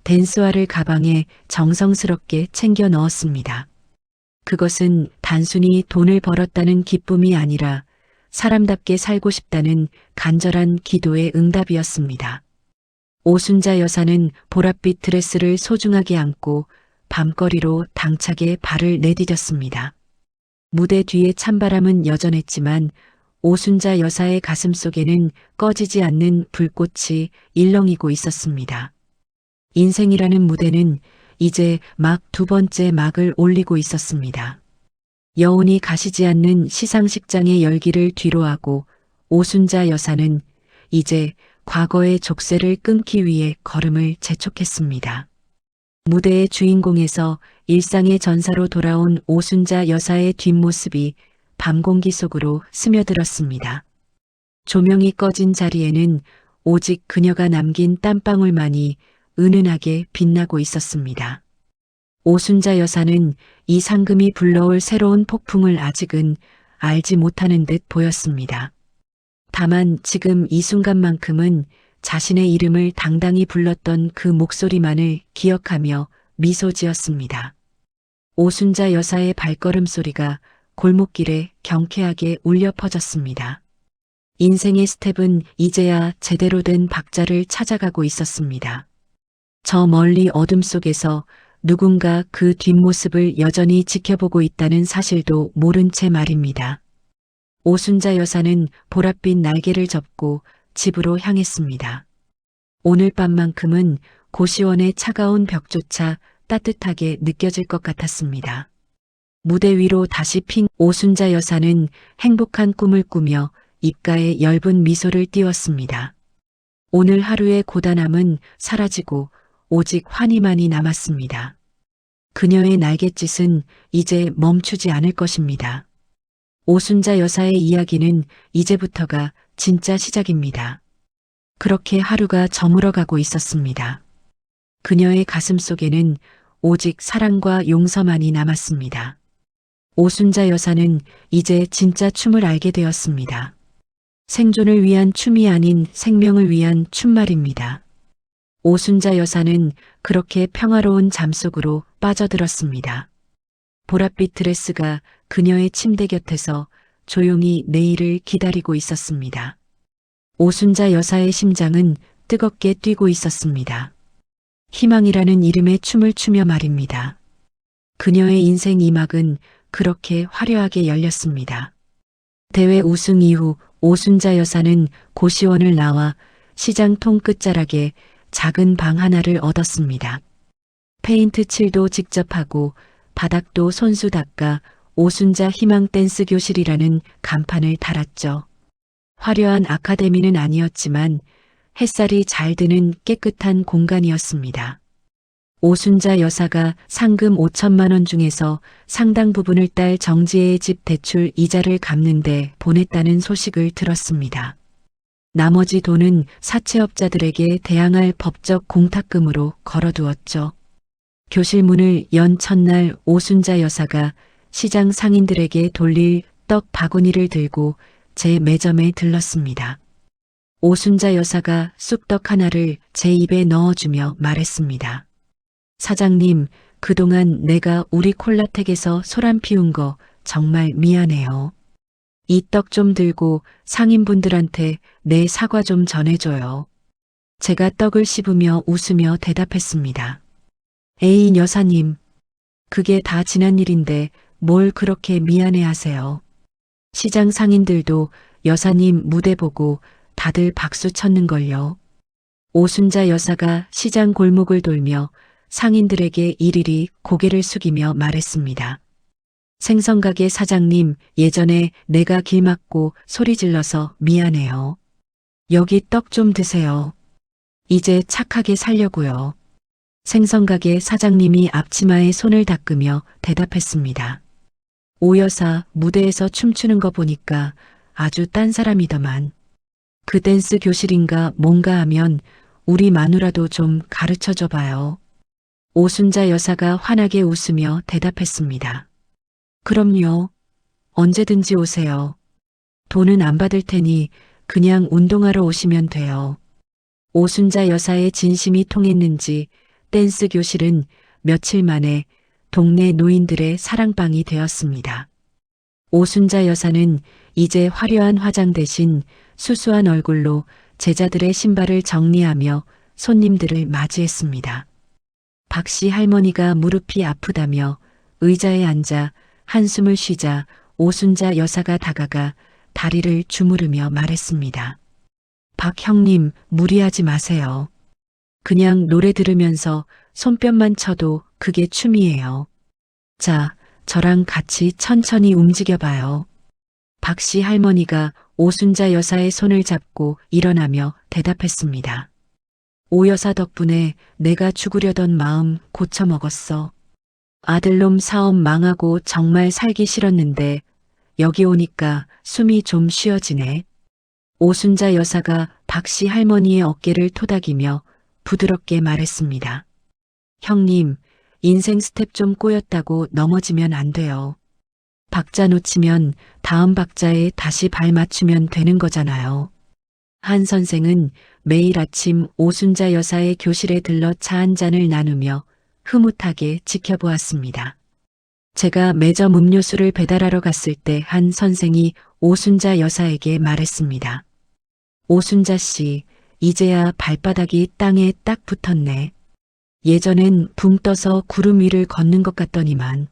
댄스화를 가방에 정성스럽게 챙겨 넣었습니다. 그것은 단순히 돈을 벌었다는 기쁨이 아니라 사람답게 살고 싶다는 간절한 기도의 응답이었습니다. 오순자 여사는 보랏빛 드레스를 소중하게 안고 밤거리로 당차게 발을 내디뎠습니다. 무대 뒤의 찬바람은 여전했지만 오순자 여사의 가슴 속에는 꺼지지 않는 불꽃이 일렁이고 있었습니다. 인생이라는 무대는 이제 막 두 번째 막을 올리고 있었습니다. 여운이 가시지 않는 시상식장의 열기를 뒤로하고 오순자 여사는 이제 과거의 족쇄를 끊기 위해 걸음을 재촉했습니다. 무대의 주인공에서 일상의 전사로 돌아온 오순자 여사의 뒷모습이 밤공기 속으로 스며들었습니다. 조명이 꺼진 자리에는 오직 그녀가 남긴 땀방울만이 은은하게 빛나고 있었습니다. 오순자 여사는 이 상금이 불러올 새로운 폭풍을 아직은 알지 못하는 듯 보였습니다. 다만 지금 이 순간만큼은 자신의 이름을 당당히 불렀던 그 목소리만을 기억하며 미소 지었습니다. 오순자 여사의 발걸음 소리가 골목길에 경쾌하게 울려 퍼졌습니다. 인생의 스텝은 이제야 제대로 된 박자를 찾아가고 있었습니다. 저 멀리 어둠 속에서 누군가 그 뒷모습을 여전히 지켜보고 있다는 사실도 모른 채 말입니다. 오순자 여사는 보랏빛 날개를 접고 집으로 향했습니다. 오늘 밤만큼은 고시원의 차가운 벽조차 따뜻하게 느껴질 것 같았습니다. 무대 위로 다시 핀 오순자 여사는 행복한 꿈을 꾸며 입가에 엷은 미소를 띄웠습니다. 오늘 하루의 고단함은 사라지고 오직 환희만이 남았습니다. 그녀의 날갯짓은 이제 멈추지 않을 것입니다. 오순자 여사의 이야기는 이제부터가 진짜 시작입니다. 그렇게 하루가 저물어가고 있었습니다. 그녀의 가슴 속에는 오직 사랑과 용서만이 남았습니다. 오순자 여사는 이제 진짜 춤을 알게 되었습니다. 생존을 위한 춤이 아닌 생명을 위한 춤말입니다. 오순자 여사는 그렇게 평화로운 잠속으로 빠져들었습니다. 보랏빛 드레스가 그녀의 침대 곁에서 조용히 내일을 기다리고 있었습니다. 오순자 여사의 심장은 뜨겁게 뛰고 있었습니다. 희망이라는 이름의 춤을 추며 말입니다. 그녀의 인생 2막은 그렇게 화려하게 열렸습니다. 대회 우승 이후 오순자 여사는 고시원을 나와 시장 통 끝자락에 작은 방 하나를 얻었습니다. 페인트 칠도 직접 하고 바닥도 손수 닦아 오순자 희망 댄스 교실이라는 간판을 달았죠. 화려한 아카데미는 아니었지만 햇살이 잘 드는 깨끗한 공간이었습니다. 오순자 여사가 상금 5천만 원 중에서 상당 부분을 딸 정지혜의 집 대출 이자를 갚는데 보냈다는 소식을 들었습니다. 나머지 돈은 사채업자들에게 대항할 법적 공탁금으로 걸어두었죠. 교실 문을 연 첫날 오순자 여사가 시장 상인들에게 돌릴 떡 바구니를 들고 제 매점에 들렀습니다. 오순자 여사가 쑥떡 하나를 제 입에 넣어주며 말했습니다. 사장님, 그동안 내가 우리 콜라텍에서 소란 피운 거 정말 미안해요. 이 떡 좀 들고 상인분들한테 내 사과 좀 전해줘요. 제가 떡을 씹으며 웃으며 대답했습니다. 에이 여사님, 그게 다 지난 일인데 뭘 그렇게 미안해하세요. 시장 상인들도 여사님 무대 보고 다들 박수 쳤는걸요. 오순자 여사가 시장 골목을 돌며 상인들에게 일일이 고개를 숙이며 말했습니다. 생선가게 사장님, 예전에 내가 길 막고 소리 질러서 미안해요. 여기 떡 좀 드세요. 이제 착하게 살려고요. 생선가게 사장님이 앞치마에 손을 닦으며 대답했습니다. 오 여사 무대에서 춤추는 거 보니까 아주 딴 사람이더만. 그 댄스 교실인가 뭔가 하면 우리 마누라도 좀 가르쳐줘 봐요. 오순자 여사가 환하게 웃으며 대답했습니다. 그럼요. 언제든지 오세요. 돈은 안 받을 테니 그냥 운동하러 오시면 돼요. 오순자 여사의 진심이 통했는지 댄스 교실은 며칠 만에 동네 노인들의 사랑방이 되었습니다. 오순자 여사는 이제 화려한 화장 대신 수수한 얼굴로 제자들의 신발을 정리하며 손님들을 맞이했습니다. 박씨 할머니가 무릎이 아프다며 의자에 앉아 한숨을 쉬자 오순자 여사가 다가가 다리를 주무르며 말했습니다. 박 형님, 무리하지 마세요. 그냥 노래 들으면서 손뼉만 쳐도 그게 춤이에요. 자, 저랑 같이 천천히 움직여봐요. 박씨 할머니가 오순자 여사의 손을 잡고 일어나며 대답했습니다. 오 여사 덕분에 내가 죽으려던 마음 고쳐먹었어. 아들놈 사업 망하고 정말 살기 싫었는데 여기 오니까 숨이 좀 쉬어지네. 오순자 여사가 박씨 할머니의 어깨를 토닥이며 부드럽게 말했습니다. 형님, 인생 스텝 좀 꼬였다고 넘어지면 안 돼요. 박자 놓치면 다음 박자에 다시 발 맞추면 되는 거잖아요. 한 선생은 매일 아침 오순자 여사의 교실에 들러 차 한 잔을 나누며 흐뭇하게 지켜보았습니다. 제가 매점 음료수를 배달하러 갔을 때 한 선생이 오순자 여사에게 말했습니다. 오순자 씨, 이제야 발바닥이 땅에 딱 붙었네. 예전엔 붕 떠서 구름 위를 걷는 것 같더니만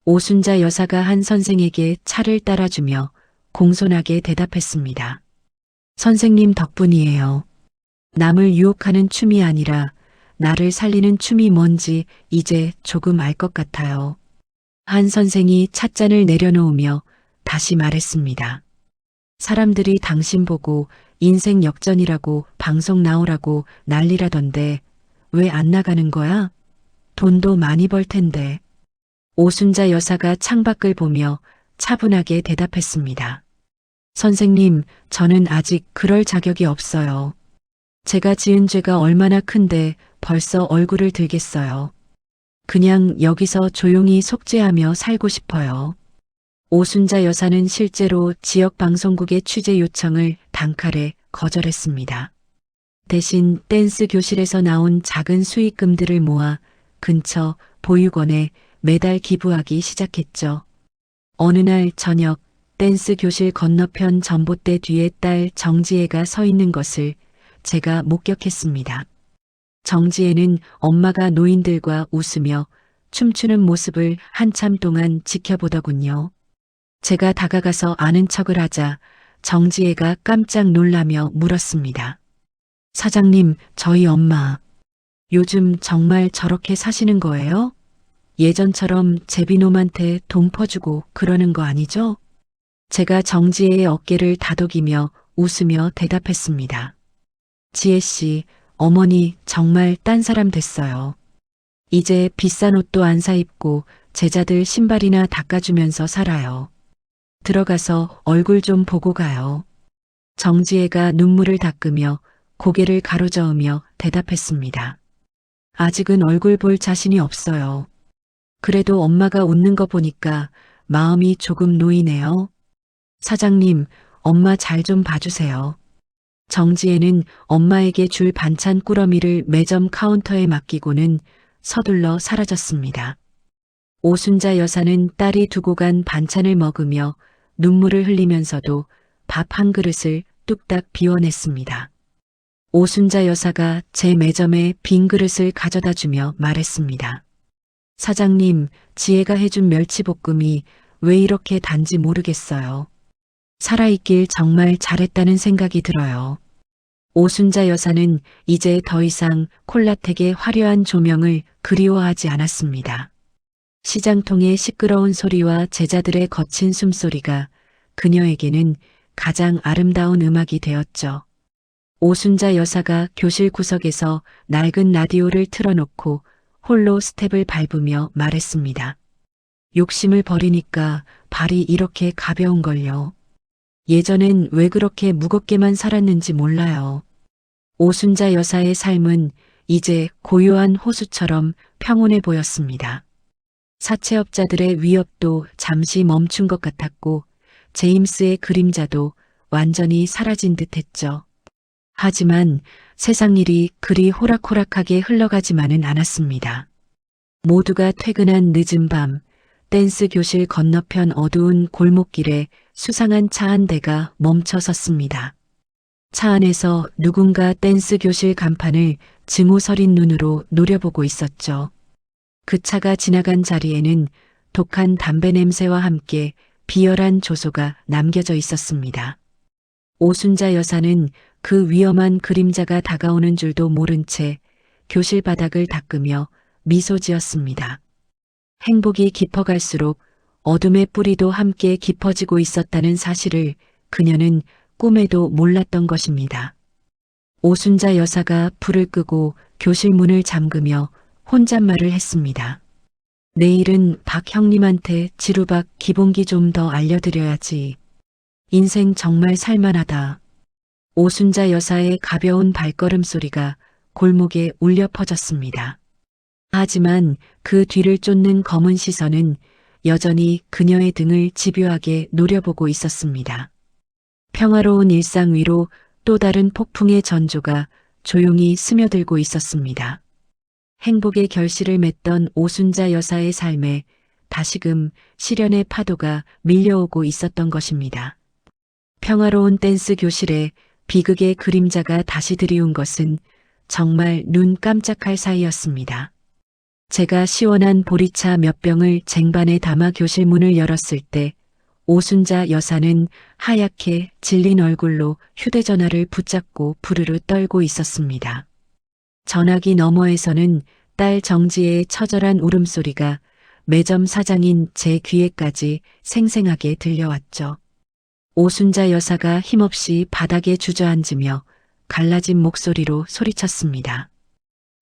오순자 여사가 한 선생에게 차를 따라주며 공손하게 대답했습니다. 선생님 덕분이에요. 남을 유혹하는 춤이 아니라 나를 살리는 춤이 뭔지 이제 조금 알 것 같아요. 한 선생이 찻잔을 내려놓으며 다시 말했습니다. 사람들이 당신 보고 인생 역전이라고 방송 나오라고 난리라던데 왜 안 나가는 거야? 돈도 많이 벌 텐데. 오순자 여사가 창밖을 보며 차분하게 대답했습니다. 선생님, 저는 아직 그럴 자격이 없어요. 제가 지은 죄가 얼마나 큰데 벌써 얼굴을 들겠어요. 그냥 여기서 조용히 속죄하며 살고 싶어요. 오순자 여사는 실제로 지역 방송국의 취재 요청을 단칼에 거절했습니다. 대신 댄스 교실에서 나온 작은 수익금들을 모아 근처 보육원에 매달 기부하기 시작했죠. 어느 날 저녁 댄스 교실 건너편 전봇대 뒤에 딸 정지혜가 서 있는 것을 제가 목격했습니다. 정지혜는 엄마가 노인들과 웃으며 춤추는 모습을 한참 동안 지켜보더군요. 제가 다가가서 아는 척을 하자 정지혜가 깜짝 놀라며 물었습니다. 사장님, 저희 엄마 요즘 정말 저렇게 사시는 거예요? 예전처럼 제비놈한테 돈 퍼주고 그러는 거 아니죠? 제가 정지혜의 어깨를 다독이며 웃으며 대답했습니다. 지혜 씨, 어머니 정말 딴 사람 됐어요. 이제 비싼 옷도 안 사 입고 제자들 신발이나 닦아주면서 살아요. 들어가서 얼굴 좀 보고 가요. 정지혜가 눈물을 닦으며 고개를 가로저으며 대답했습니다. 아직은 얼굴 볼 자신이 없어요. 그래도 엄마가 웃는 거 보니까 마음이 조금 놓이네요. 사장님, 엄마 잘 좀 봐주세요. 정지혜는 엄마에게 줄 반찬 꾸러미를 매점 카운터에 맡기고는 서둘러 사라졌습니다. 오순자 여사는 딸이 두고 간 반찬을 먹으며 눈물을 흘리면서도 밥 한 그릇을 뚝딱 비워냈습니다. 오순자 여사가 제 매점에 빈 그릇을 가져다 주며 말했습니다. 사장님, 지혜가 해준 멸치볶음이 왜 이렇게 단지 모르겠어요. 살아있길 정말 잘했다는 생각이 들어요. 오순자 여사는 이제 더 이상 콜라텍의 화려한 조명을 그리워하지 않았습니다. 시장통의 시끄러운 소리와 제자들의 거친 숨소리가 그녀에게는 가장 아름다운 음악이 되었죠. 오순자 여사가 교실 구석에서 낡은 라디오를 틀어놓고 홀로 스텝을 밟으며 말했습니다. 욕심을 버리니까 발이 이렇게 가벼운걸요. 예전엔 왜 그렇게 무겁게만 살았는지 몰라요. 오순자 여사의 삶은 이제 고요한 호수처럼 평온해 보였습니다. 사채업자들의 위협도 잠시 멈춘 것 같았고 제임스의 그림자도 완전히 사라진 듯 했죠. 하지만 세상 일이 그리 호락호락하게 흘러가지만은 않았습니다. 모두가 퇴근한 늦은 밤, 댄스 교실 건너편 어두운 골목길에 수상한 차 한 대가 멈춰 섰습니다. 차 안에서 누군가 댄스 교실 간판을 증오서린 눈으로 노려보고 있었죠. 그 차가 지나간 자리에는 독한 담배 냄새와 함께 비열한 조소가 남겨져 있었습니다. 오순자 여사는 그 위험한 그림자가 다가오는 줄도 모른 채 교실 바닥을 닦으며 미소 지었습니다. 행복이 깊어갈수록 어둠의 뿌리도 함께 깊어지고 있었다는 사실을 그녀는 꿈에도 몰랐던 것입니다. 오순자 여사가 불을 끄고 교실 문을 잠그며 혼잣말을 했습니다. 내일은 박 형님한테 지루박 기본기 좀 더 알려드려야지. 인생 정말 살만하다. 오순자 여사의 가벼운 발걸음 소리가 골목에 울려 퍼졌습니다. 하지만 그 뒤를 쫓는 검은 시선은 여전히 그녀의 등을 집요하게 노려보고 있었습니다. 평화로운 일상 위로 또 다른 폭풍의 전조가 조용히 스며들고 있었습니다. 행복의 결실을 맺던 오순자 여사의 삶에 다시금 시련의 파도가 밀려오고 있었던 것입니다. 평화로운 댄스 교실에 비극의 그림자가 다시 드리운 것은 정말 눈 깜짝할 사이였습니다. 제가 시원한 보리차 몇 병을 쟁반에 담아 교실 문을 열었을 때 오순자 여사는 하얗게 질린 얼굴로 휴대전화를 붙잡고 부르르 떨고 있었습니다. 전화기 너머에서는 딸 정지의 처절한 울음소리가 매점 사장인 제 귀에까지 생생하게 들려왔죠. 오순자 여사가 힘없이 바닥에 주저앉으며 갈라진 목소리로 소리쳤습니다.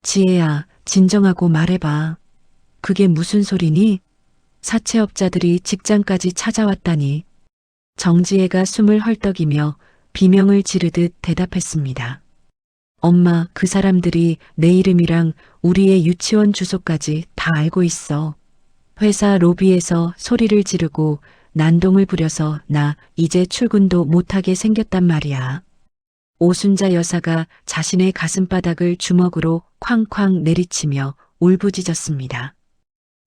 지혜야, 진정하고 말해봐. 그게 무슨 소리니? 사채업자들이 직장까지 찾아왔다니. 정지혜가 숨을 헐떡이며 비명을 지르듯 대답했습니다. 엄마, 그 사람들이 내 이름이랑 우리의 유치원 주소까지 다 알고 있어. 회사 로비에서 소리를 지르고 난동을 부려서 나 이제 출근도 못하게 생겼단 말이야. 오순자 여사가 자신의 가슴바닥을 주먹으로 쾅쾅 내리치며 울부짖었습니다.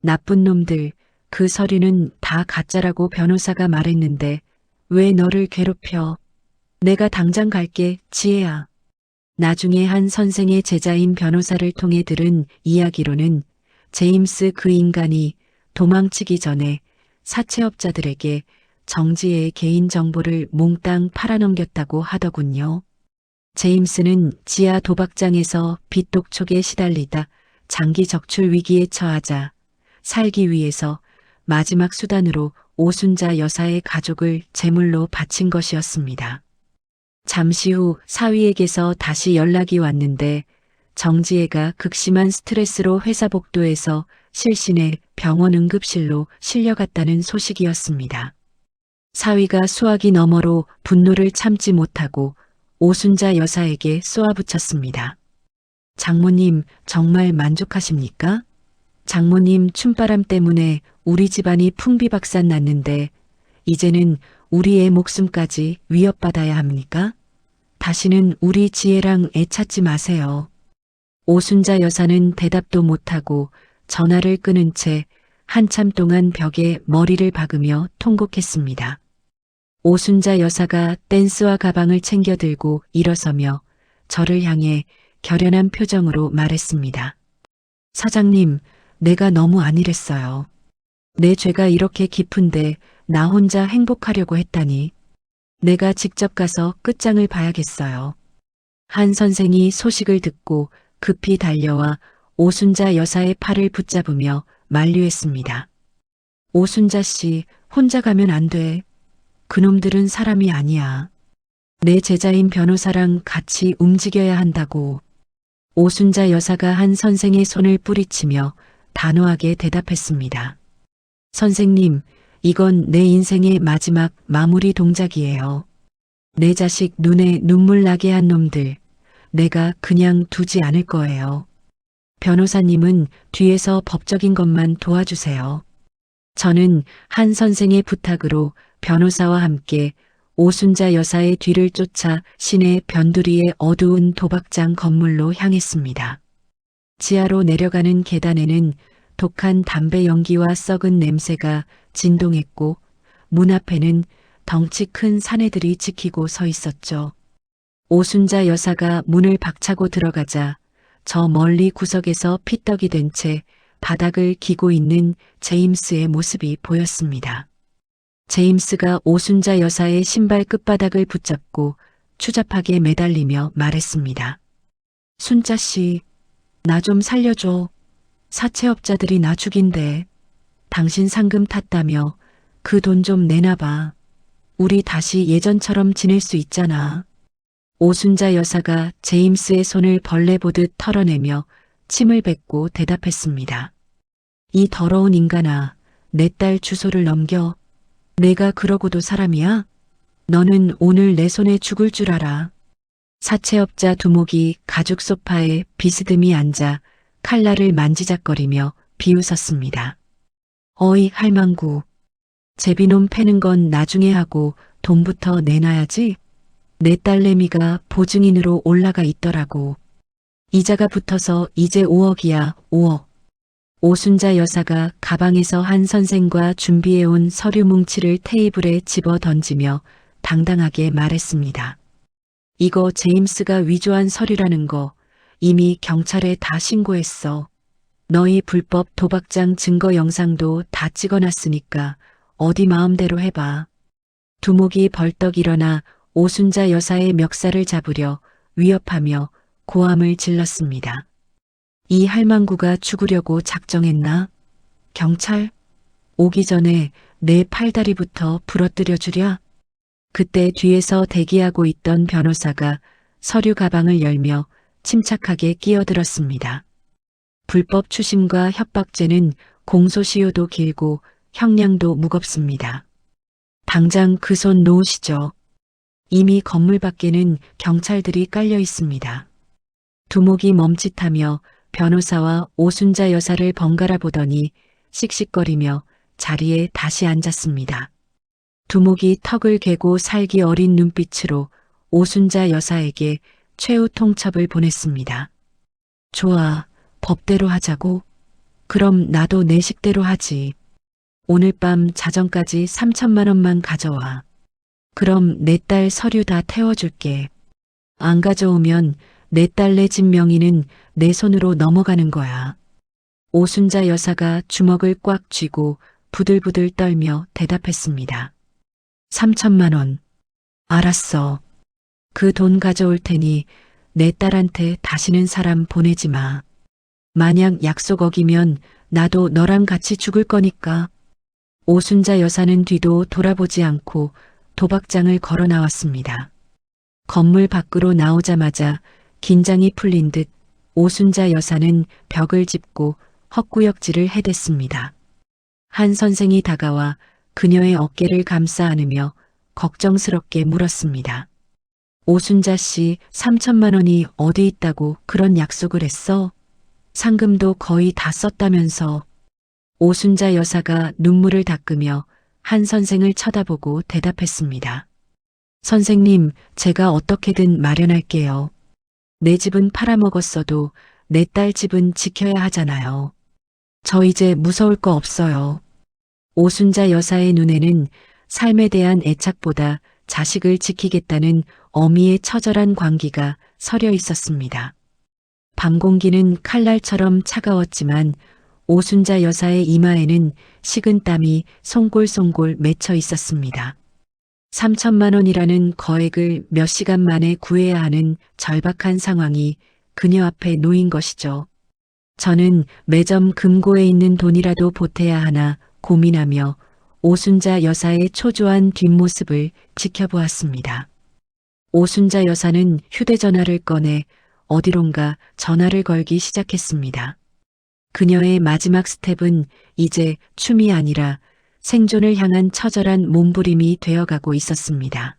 나쁜 놈들, 그 서류는 다 가짜라고 변호사가 말했는데 왜 너를 괴롭혀? 내가 당장 갈게, 지혜야. 나중에 한 선생의 제자인 변호사를 통해 들은 이야기로는 제임스 그 인간이 도망치기 전에 사채업자들에게 정지혜의 개인정보를 몽땅 팔아넘겼다고 하더군요. 제임스는 지하 도박장에서 빚독촉에 시달리다 장기 적출 위기에 처하자 살기 위해서 마지막 수단으로 오순자 여사의 가족을 제물로 바친 것이었습니다. 잠시 후 사위에게서 다시 연락이 왔는데 정지혜가 극심한 스트레스로 회사 복도에서 실신의 병원 응급실로 실려갔다는 소식이었습니다. 사위가 수화기 너머로 분노를 참지 못하고 오순자 여사에게 쏘아붙였습니다. 장모님, 정말 만족하십니까? 장모님 춤바람 때문에 우리 집안이 풍비박산 났는데 이제는 우리의 목숨까지 위협받아야 합니까? 다시는 우리 지혜랑 애 찾지 마세요. 오순자 여사는 대답도 못하고 전화를 끊은 채 한참 동안 벽에 머리를 박으며 통곡했습니다. 오순자 여사가 댄스와 가방을 챙겨 들고 일어서며 저를 향해 결연한 표정으로 말했습니다. 사장님, 내가 너무 안일했어요. 내 죄가 이렇게 깊은데 나 혼자 행복하려고 했다니. 내가 직접 가서 끝장을 봐야겠어요. 한 선생이 소식을 듣고 급히 달려와 오순자 여사의 팔을 붙잡으며 만류했습니다. 오순자 씨, 혼자 가면 안 돼. 그놈들은 사람이 아니야. 내 제자인 변호사랑 같이 움직여야 한다고. 오순자 여사가 한 선생의 손을 뿌리치며 단호하게 대답했습니다. 선생님, 이건 내 인생의 마지막 마무리 동작이에요. 내 자식 눈에 눈물 나게 한 놈들, 내가 그냥 두지 않을 거예요. 변호사님은 뒤에서 법적인 것만 도와주세요. 저는 한 선생의 부탁으로 변호사와 함께 오순자 여사의 뒤를 쫓아 시내 변두리의 어두운 도박장 건물로 향했습니다. 지하로 내려가는 계단에는 독한 담배 연기와 썩은 냄새가 진동했고 문 앞에는 덩치 큰 사내들이 지키고 서 있었죠. 오순자 여사가 문을 박차고 들어가자 저 멀리 구석에서 피떡이 된 채 바닥을 기고 있는 제임스의 모습이 보였습니다. 제임스가 오순자 여사의 신발 끝바닥을 붙잡고 추잡하게 매달리며 말했습니다. 순자 씨, 나 좀 살려줘. 사채업자들이 나 죽인대. 당신 상금 탔다며 그 돈 좀 내놔봐. 우리 다시 예전처럼 지낼 수 있잖아. 오순자 여사가 제임스의 손을 벌레 보듯 털어내며 침을 뱉고 대답했습니다. 이 더러운 인간아, 내 딸 주소를 넘겨. 내가 그러고도 사람이야? 너는 오늘 내 손에 죽을 줄 알아. 사채업자 두목이 가죽 소파에 비스듬히 앉아 칼날을 만지작거리며 비웃었습니다. 어이 할망구, 제비놈 패는 건 나중에 하고 돈부터 내놔야지. 내 딸내미가 보증인으로 올라가 있더라고. 이자가 붙어서 이제 5억이야, 5억. 오순자 여사가 가방에서 한 선생과 준비해온 서류 뭉치를 테이블에 집어 던지며 당당하게 말했습니다. 이거 제임스가 위조한 서류라는 거, 이미 경찰에 다 신고했어. 너희 불법 도박장 증거 영상도 다 찍어놨으니까 어디 마음대로 해봐. 두목이 벌떡 일어나 오순자 여사의 멱살을 잡으려 위협하며 고함을 질렀습니다. 이 할망구가 죽으려고 작정했나? 경찰? 오기 전에 내 팔다리부터 부러뜨려 주랴? 그때 뒤에서 대기하고 있던 변호사가 서류 가방을 열며 침착하게 끼어들었습니다. 불법 추심과 협박죄는 공소시효도 길고 형량도 무겁습니다. 당장 그 손 놓으시죠. 이미 건물 밖에는 경찰들이 깔려 있습니다. 두목이 멈칫하며 변호사와 오순자 여사를 번갈아 보더니 씩씩거리며 자리에 다시 앉았습니다. 두목이 턱을 개고 살기 어린 눈빛으로 오순자 여사에게 최후 통첩을 보냈습니다. 좋아, 법대로 하자고? 그럼 나도 내 식대로 하지. 오늘 밤 자정까지 3천만 원만 가져와. 그럼 내 딸 서류 다 태워줄게. 안 가져오면 내 딸내 집 명의는 내 손으로 넘어가는 거야. 오순자 여사가 주먹을 꽉 쥐고 부들부들 떨며 대답했습니다. 3천만 원. 알았어. 그 돈 가져올 테니 내 딸한테 다시는 사람 보내지 마. 만약 약속 어기면 나도 너랑 같이 죽을 거니까. 오순자 여사는 뒤도 돌아보지 않고 도박장을 걸어 나왔습니다. 건물 밖으로 나오자마자 긴장이 풀린 듯 오순자 여사는 벽을 짚고 헛구역질을 해댔습니다. 한 선생이 다가와 그녀의 어깨를 감싸 안으며 걱정스럽게 물었습니다. 오순자 씨, 3천만 원이 어디 있다고 그런 약속을 했어? 상금도 거의 다 썼다면서. 오순자 여사가 눈물을 닦으며 한 선생을 쳐다보고 대답했습니다. 선생님, 제가 어떻게든 마련할게요. 내 집은 팔아먹었어도 내 딸 집은 지켜야 하잖아요. 저 이제 무서울 거 없어요. 오순자 여사의 눈에는 삶에 대한 애착보다 자식을 지키겠다는 어미의 처절한 광기가 서려 있었습니다. 밤 공기는 칼날처럼 차가웠지만 오순자 여사의 이마에는 식은 땀이 송골송골 맺혀 있었습니다. 3천만 원이라는 거액을 몇 시간 만에 구해야 하는 절박한 상황이 그녀 앞에 놓인 것이죠. 저는 매점 금고에 있는 돈이라도 보태야 하나 고민하며 오순자 여사의 초조한 뒷모습을 지켜보았습니다. 오순자 여사는 휴대전화를 꺼내 어디론가 전화를 걸기 시작했습니다. 그녀의 마지막 스텝은 이제 춤이 아니라 생존을 향한 처절한 몸부림이 되어가고 있었습니다.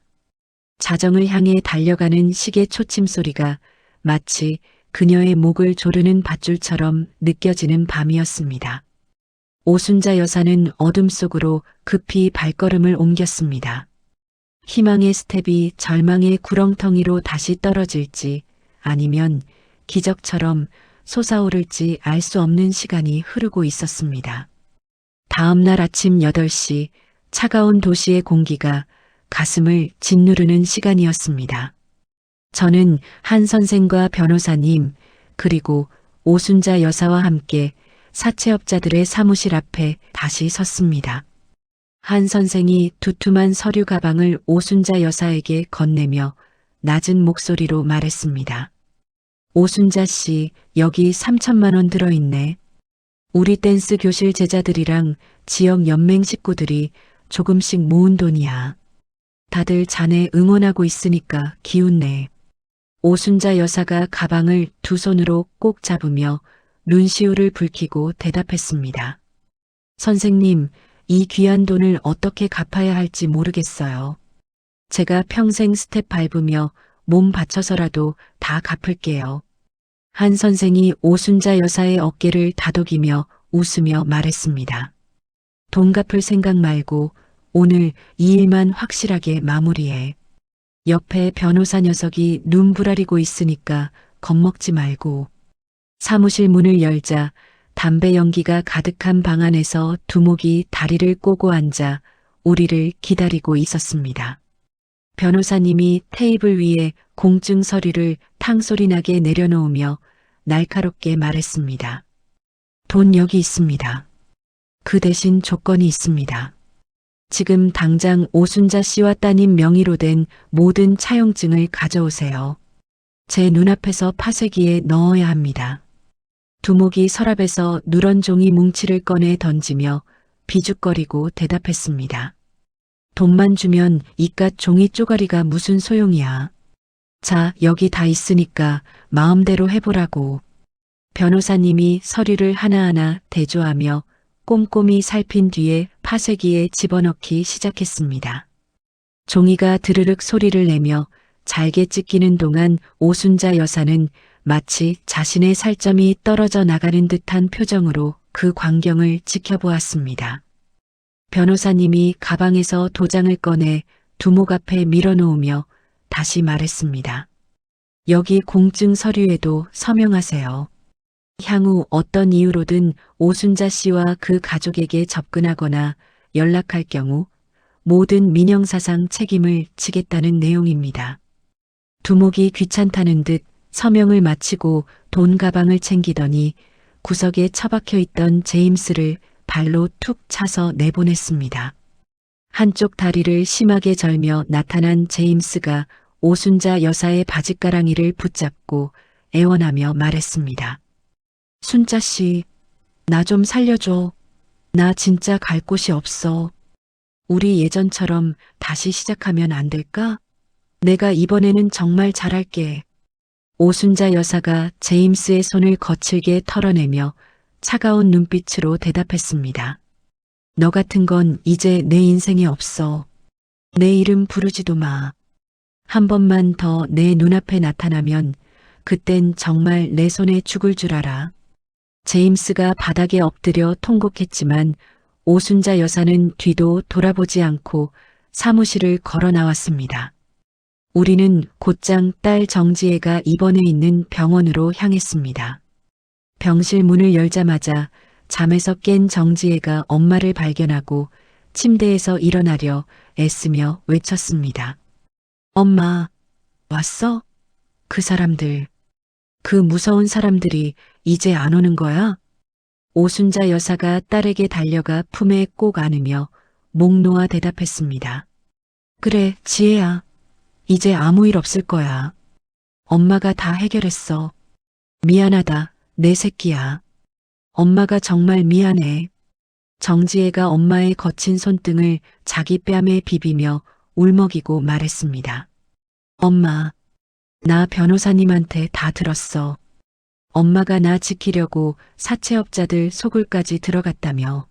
자정을 향해 달려가는 시계 초침 소리가 마치 그녀의 목을 조르는 밧줄처럼 느껴지는 밤이었습니다. 오순자 여사는 어둠 속으로 급히 발걸음을 옮겼습니다. 희망의 스텝이 절망의 구렁텅이로 다시 떨어질지 아니면 기적처럼 솟아오를지 알 수 없는 시간이 흐르고 있었습니다. 다음 날 아침 8시 차가운 도시의 공기가 가슴을 짓누르는 시간이었습니다. 저는 한 선생과 변호사님 그리고 오순자 여사와 함께 사채업자들의 사무실 앞에 다시 섰습니다. 한 선생이 두툼한 서류 가방을 오순자 여사에게 건네며 낮은 목소리로 말했습니다. 오순자 씨, 여기 3천만 원 들어있네. 우리 댄스 교실 제자들이랑 지역 연맹 식구들이 조금씩 모은 돈이야. 다들 자네 응원하고 있으니까 기운내. 오순자 여사가 가방을 두 손으로 꼭 잡으며 눈시울을 붉히고 대답했습니다. 선생님, 이 귀한 돈을 어떻게 갚아야 할지 모르겠어요. 제가 평생 스텝 밟으며 몸 바쳐서라도 다 갚을게요. 한 선생이 오순자 여사의 어깨를 다독이며 웃으며 말했습니다. 돈 갚을 생각 말고 오늘 이 일만 확실하게 마무리해. 옆에 변호사 녀석이 눈부라리고 있으니까 겁먹지 말고. 사무실 문을 열자 담배 연기가 가득한 방 안에서 두목이 다리를 꼬고 앉아 우리를 기다리고 있었습니다. 변호사님이 테이블 위에 공증 서류를 탕소리 나게 내려놓으며 날카롭게 말했습니다. 돈 여기 있습니다. 그 대신 조건이 있습니다. 지금 당장 오순자 씨와 따님 명의로 된 모든 차용증을 가져오세요. 제 눈앞에서 파쇄기에 넣어야 합니다. 두목이 서랍에서 누런 종이 뭉치를 꺼내 던지며 비죽거리고 대답했습니다. 돈만 주면 이깟 종이 쪼가리가 무슨 소용이야. 자, 여기 다 있으니까 마음대로 해보라고. 변호사님이 서류를 하나하나 대조하며 꼼꼼히 살핀 뒤에 파쇄기에 집어넣기 시작했습니다. 종이가 드르륵 소리를 내며 잘게 찢기는 동안 오순자 여사는 마치 자신의 살점이 떨어져 나가는 듯한 표정으로 그 광경을 지켜보았습니다. 변호사님이 가방에서 도장을 꺼내 두목 앞에 밀어놓으며 다시 말했습니다. 여기 공증 서류에도 서명하세요. 향후 어떤 이유로든 오순자 씨와 그 가족에게 접근하거나 연락할 경우 모든 민형사상 책임을 지겠다는 내용입니다. 두목이 귀찮다는 듯 서명을 마치고 돈 가방을 챙기더니 구석에 처박혀 있던 제임스를 발로 툭 차서 내보냈습니다. 한쪽 다리를 심하게 절며 나타난 제임스가 오순자 여사의 바짓가랑이를 붙잡고 애원하며 말했습니다. 순자 씨, 나 좀 살려줘. 나 진짜 갈 곳이 없어. 우리 예전처럼 다시 시작하면 안 될까? 내가 이번에는 정말 잘할게. 오순자 여사가 제임스의 손을 거칠게 털어내며 차가운 눈빛으로 대답했습니다. 너 같은 건 이제 내 인생에 없어. 내 이름 부르지도 마. 한 번만 더 내 눈앞에 나타나면 그땐 정말 내 손에 죽을 줄 알아. 제임스가 바닥에 엎드려 통곡했지만 오순자 여사는 뒤도 돌아보지 않고 사무실을 걸어 나왔습니다. 우리는 곧장 딸 정지혜가 입원해 있는 병원으로 향했습니다. 병실 문을 열자마자 잠에서 깬 정지혜가 엄마를 발견하고 침대에서 일어나려 애쓰며 외쳤습니다. 엄마, 왔어? 그 사람들, 그 무서운 사람들이 이제 안 오는 거야? 오순자 여사가 딸에게 달려가 품에 꼭 안으며 목 놓아 대답했습니다. 그래, 지혜야. 이제 아무 일 없을 거야. 엄마가 다 해결했어. 미안하다, 내 새끼야. 엄마가 정말 미안해. 정지혜가 엄마의 거친 손등을 자기 뺨에 비비며 울먹이고 말했습니다. 엄마, 나 변호사님한테 다 들었어. 엄마가 나 지키려고 사채업자들 소굴까지 들어갔다며.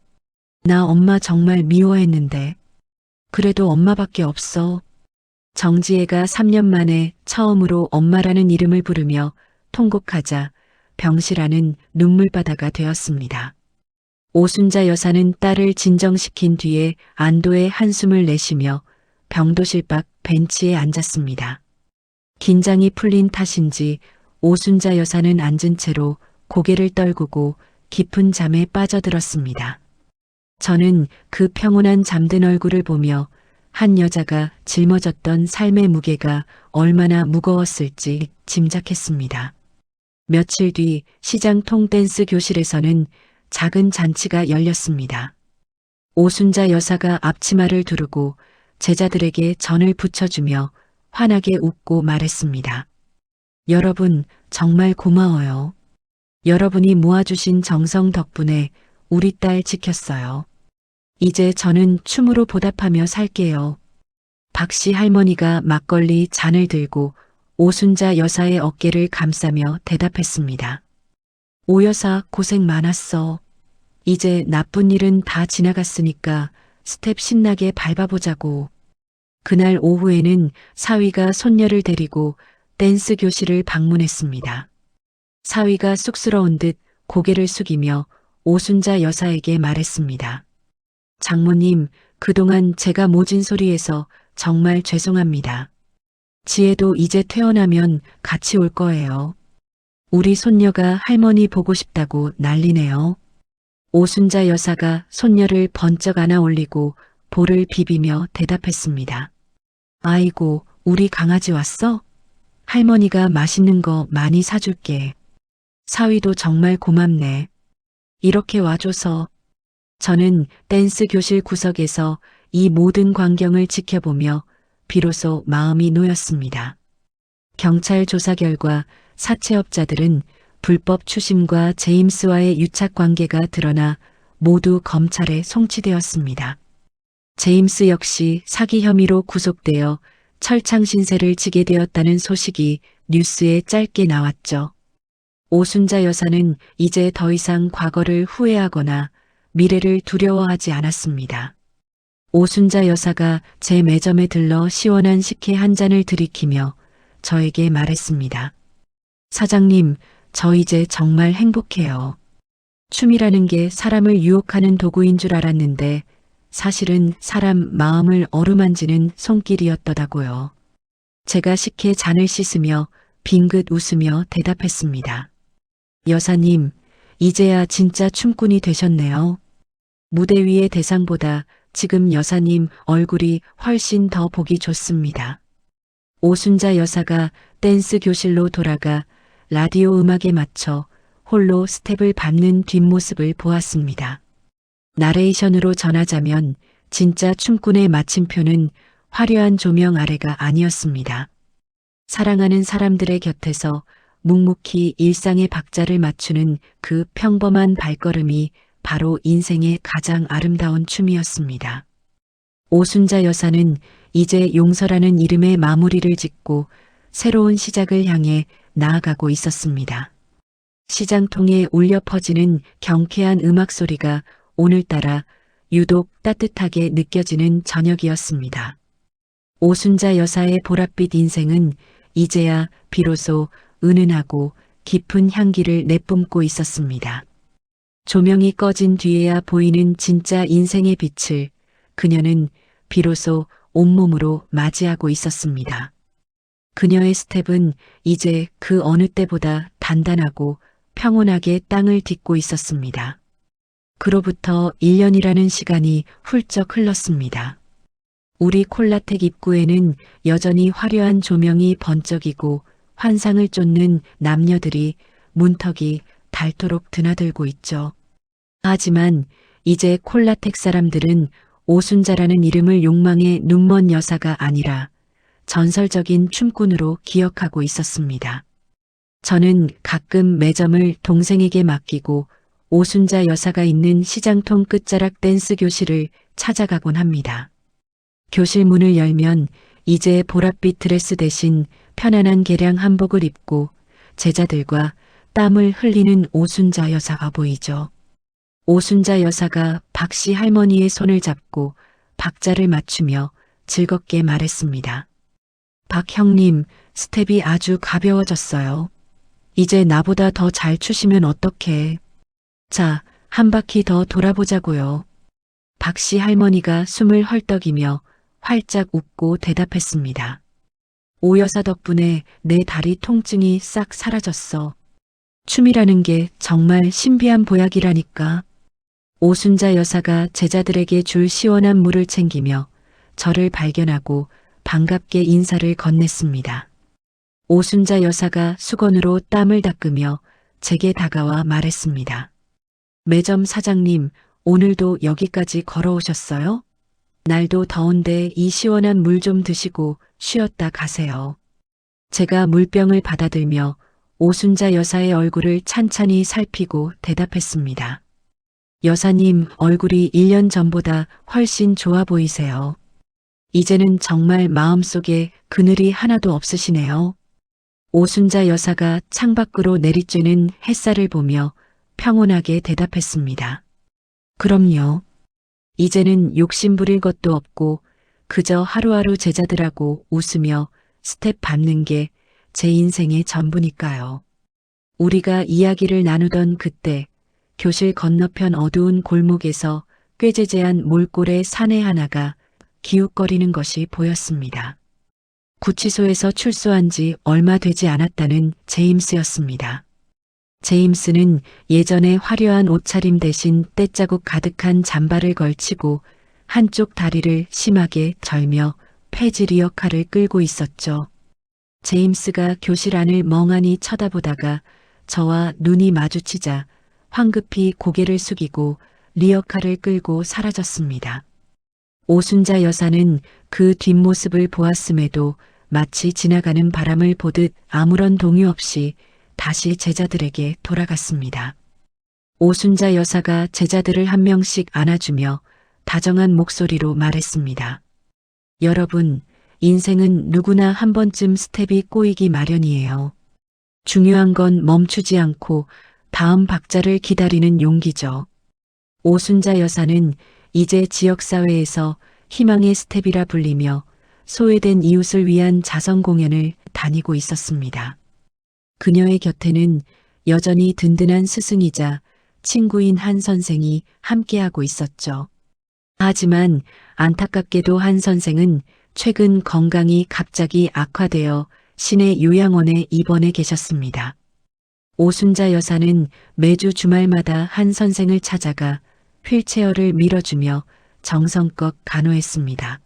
나 엄마 정말 미워했는데. 그래도 엄마밖에 없어. 정지혜가 3년 만에 처음으로 엄마라는 이름을 부르며 통곡하자 병실 안은 눈물바다가 되었습니다. 오순자 여사는 딸을 진정시킨 뒤에 안도의 한숨을 내쉬며 병도실 밖 벤치에 앉았습니다. 긴장이 풀린 탓인지 오순자 여사는 앉은 채로 고개를 떨구고 깊은 잠에 빠져들었습니다. 저는 그 평온한 잠든 얼굴을 보며 한 여자가 짊어졌던 삶의 무게가 얼마나 무거웠을지 짐작했습니다. 며칠 뒤 시장 통댄스 교실에서는 작은 잔치가 열렸습니다. 오순자 여사가 앞치마를 두르고 제자들에게 전을 붙여주며 환하게 웃고 말했습니다. 여러분 정말 고마워요. 여러분이 모아주신 정성 덕분에 우리 딸 지켰어요. 이제 저는 춤으로 보답하며 살게요. 박씨 할머니가 막걸리 잔을 들고 오순자 여사의 어깨를 감싸며 대답했습니다. 오 여사 고생 많았어. 이제 나쁜 일은 다 지나갔으니까 스텝 신나게 밟아보자고. 그날 오후에는 사위가 손녀를 데리고 댄스 교실을 방문했습니다. 사위가 쑥스러운 듯 고개를 숙이며 오순자 여사에게 말했습니다. 장모님, 그동안 제가 모진 소리해서 정말 죄송합니다. 지혜도 이제 퇴원하면 같이 올 거예요. 우리 손녀가 할머니 보고 싶다고 난리네요. 오순자 여사가 손녀를 번쩍 안아 올리고 볼을 비비며 대답했습니다. 아이고, 우리 강아지 왔어? 할머니가 맛있는 거 많이 사줄게. 사위도 정말 고맙네. 이렇게 와줘서. 저는 댄스 교실 구석에서 이 모든 광경을 지켜보며 비로소 마음이 놓였습니다. 경찰 조사 결과 사채업자들은 불법 추심과 제임스와의 유착 관계가 드러나 모두 검찰에 송치되었습니다. 제임스 역시 사기 혐의로 구속되어 철창 신세를 지게 되었다는 소식이 뉴스에 짧게 나왔죠. 오순자 여사는 이제 더 이상 과거를 후회하거나 미래를 두려워하지 않았습니다. 오순자 여사가 제 매점에 들러 시원한 식혜 한 잔을 들이키며 저에게 말했습니다. 사장님, 저 이제 정말 행복해요. 춤이라는 게 사람을 유혹하는 도구인 줄 알았는데 사실은 사람 마음을 어루만지는 손길이었더라고요. 제가 식혜 잔을 씻으며 빙긋 웃으며 대답했습니다. 여사님, 이제야 진짜 춤꾼이 되셨네요. 무대 위의 대상보다 지금 여사님 얼굴이 훨씬 더 보기 좋습니다. 오순자 여사가 댄스 교실로 돌아가 라디오 음악에 맞춰 홀로 스텝을 밟는 뒷모습을 보았습니다. 나레이션으로 전하자면 진짜 춤꾼의 마침표는 화려한 조명 아래가 아니었습니다. 사랑하는 사람들의 곁에서 묵묵히 일상의 박자를 맞추는 그 평범한 발걸음이 바로 인생의 가장 아름다운 춤이었습니다. 오순자 여사는 이제 용서라는 이름의 마무리를 짓고 새로운 시작을 향해 나아가고 있었습니다. 시장통에 울려 퍼지는 경쾌한 음악 소리가 오늘따라 유독 따뜻하게 느껴지는 저녁이었습니다. 오순자 여사의 보랏빛 인생은 이제야 비로소 은은하고 깊은 향기를 내뿜고 있었습니다. 조명이 꺼진 뒤에야 보이는 진짜 인생의 빛을 그녀는 비로소 온몸으로 맞이하고 있었습니다. 그녀의 스텝은 이제 그 어느 때보다 단단하고 평온하게 땅을 딛고 있었습니다. 그로부터 1년이라는 시간이 훌쩍 흘렀습니다. 우리 콜라텍 입구에는 여전히 화려한 조명이 번쩍이고 환상을 쫓는 남녀들이 문턱이 닳도록 드나들고 있죠. 하지만 이제 콜라텍 사람들은 오순자라는 이름을 욕망의 눈먼 여사가 아니라 전설적인 춤꾼으로 기억하고 있었습니다. 저는 가끔 매점을 동생에게 맡기고 오순자 여사가 있는 시장통 끝자락 댄스 교실을 찾아가곤 합니다. 교실 문을 열면 이제 보랏빛 드레스 대신 편안한 개량 한복을 입고 제자들과 땀을 흘리는 오순자 여사가 보이죠. 오순자 여사가 박씨 할머니의 손을 잡고 박자를 맞추며 즐겁게 말했습니다. 박 형님, 스텝이 아주 가벼워졌어요. 이제 나보다 더 잘 추시면 어떡해. 자, 한 바퀴 더 돌아보자고요. 박씨 할머니가 숨을 헐떡이며 활짝 웃고 대답했습니다. 오 여사 덕분에 내 다리 통증이 싹 사라졌어. 춤이라는 게 정말 신비한 보약이라니까. 오순자 여사가 제자들에게 줄 시원한 물을 챙기며 저를 발견하고 반갑게 인사를 건넸습니다. 오순자 여사가 수건으로 땀을 닦으며 제게 다가와 말했습니다. 매점 사장님, 오늘도 여기까지 걸어오셨어요? 날도 더운데 이 시원한 물 좀 드시고 쉬었다 가세요. 제가 물병을 받아들며 오순자 여사의 얼굴을 찬찬히 살피고 대답했습니다. 여사님, 얼굴이 1년 전보다 훨씬 좋아 보이세요. 이제는 정말 마음속에 그늘이 하나도 없으시네요. 오순자 여사가 창밖으로 내리쬐는 햇살을 보며 평온하게 대답했습니다. 그럼요. 이제는 욕심 부릴 것도 없고 그저 하루하루 제자들하고 웃으며 스텝 밟는 게 제 인생의 전부니까요. 우리가 이야기를 나누던 그때 교실 건너편 어두운 골목에서 꾀재재한 몰골의 사내 하나가 기웃거리는 것이 보였습니다. 구치소에서 출소한 지 얼마 되지 않았다는 제임스였습니다. 제임스는 예전에 화려한 옷차림 대신 때자국 가득한 잠바를 걸치고 한쪽 다리를 심하게 절며 폐지리어 칼을 끌고 있었죠. 제임스가 교실 안을 멍하니 쳐다보다가 저와 눈이 마주치자 황급히 고개를 숙이고 리어카를 끌고 사라졌습니다. 오순자 여사는 그 뒷모습을 보았음에도 마치 지나가는 바람을 보듯 아무런 동요 없이 다시 제자들에게 돌아갔습니다. 오순자 여사가 제자들을 한 명씩 안아주며 다정한 목소리로 말했습니다. 여러분, 인생은 누구나 한 번쯤 스텝이 꼬이기 마련이에요. 중요한 건 멈추지 않고 다음 박자를 기다리는 용기죠. 오순자 여사는 이제 지역사회에서 희망의 스텝이라 불리며 소외된 이웃을 위한 자선 공연을 다니고 있었습니다. 그녀의 곁에는 여전히 든든한 스승이자 친구인 한 선생이 함께하고 있었죠. 하지만 안타깝게도 한 선생은 최근 건강이 갑자기 악화되어 시내 요양원에 입원해 계셨습니다. 오순자 여사는 매주 주말마다 한 선생을 찾아가 휠체어를 밀어주며 정성껏 간호했습니다.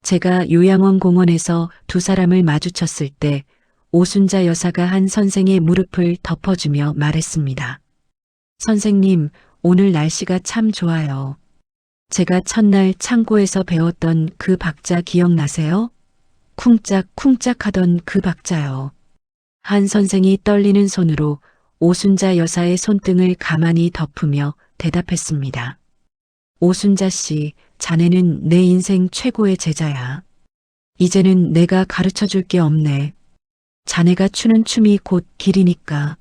제가 요양원 공원에서 두 사람을 마주쳤을 때 오순자 여사가 한 선생의 무릎을 덮어주며 말했습니다. 선생님, 오늘 날씨가 참 좋아요. 제가 첫날 창고에서 배웠던 그 박자 기억나세요? 쿵짝쿵짝 하던 그 박자요. 한 선생이 떨리는 손으로 오순자 여사의 손등을 가만히 덮으며 대답했습니다. 오순자 씨, 자네는 내 인생 최고의 제자야. 이제는 내가 가르쳐 줄 게 없네. 자네가 추는 춤이 곧 길이니까.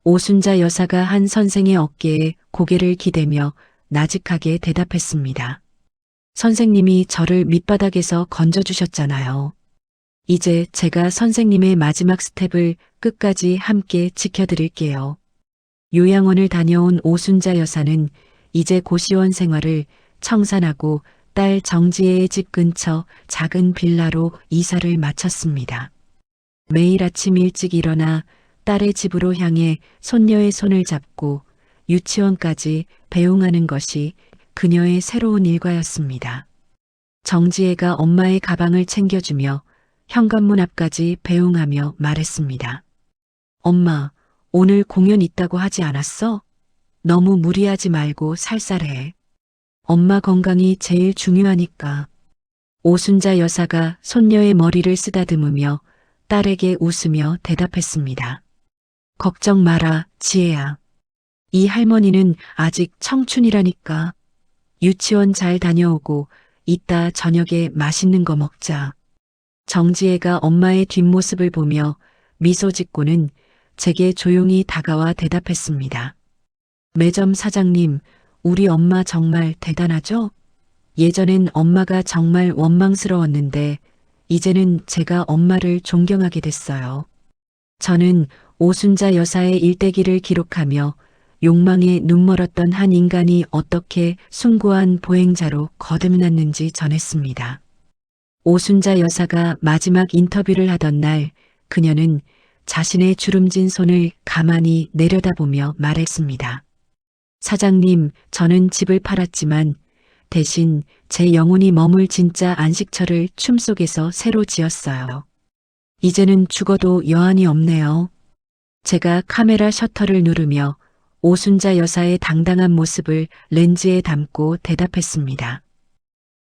오순자 여사가 한 선생의 어깨에 고개를 기대며 나직하게 대답했습니다. 선생님이 저를 밑바닥에서 건져주셨잖아요. 이제 제가 선생님의 마지막 스텝을 끝까지 함께 지켜드릴게요. 요양원을 다녀온 오순자 여사는 이제 고시원 생활을 청산하고 딸 정지혜의 집 근처 작은 빌라로 이사를 마쳤습니다. 매일 아침 일찍 일어나 딸의 집으로 향해 손녀의 손을 잡고 유치원까지 배웅하는 것이 그녀의 새로운 일과였습니다. 정지혜가 엄마의 가방을 챙겨주며 현관문 앞까지 배웅하며 말했습니다. 엄마, 오늘 공연 있다고 하지 않았어? 너무 무리하지 말고 살살해. 엄마 건강이 제일 중요하니까. 오순자 여사가 손녀의 머리를 쓰다듬으며 딸에게 웃으며 대답했습니다. 걱정 마라, 지혜야. 이 할머니는 아직 청춘이라니까. 유치원 잘 다녀오고 이따 저녁에 맛있는 거 먹자. 정지혜가 엄마의 뒷모습을 보며 미소 짓고는 제게 조용히 다가와 대답했습니다. 매점 사장님, 우리 엄마 정말 대단하죠? 예전엔 엄마가 정말 원망스러웠는데 이제는 제가 엄마를 존경하게 됐어요. 저는 오순자 여사의 일대기를 기록하며 욕망에 눈멀었던 한 인간이 어떻게 숭고한 보행자로 거듭났는지 전했습니다. 오순자 여사가 마지막 인터뷰를 하던 날 그녀는 자신의 주름진 손을 가만히 내려다보며 말했습니다. 사장님, 저는 집을 팔았지만 대신 제 영혼이 머물 진짜 안식처를 춤 속에서 새로 지었어요. 이제는 죽어도 여한이 없네요. 제가 카메라 셔터를 누르며 오순자 여사의 당당한 모습을 렌즈에 담고 대답했습니다.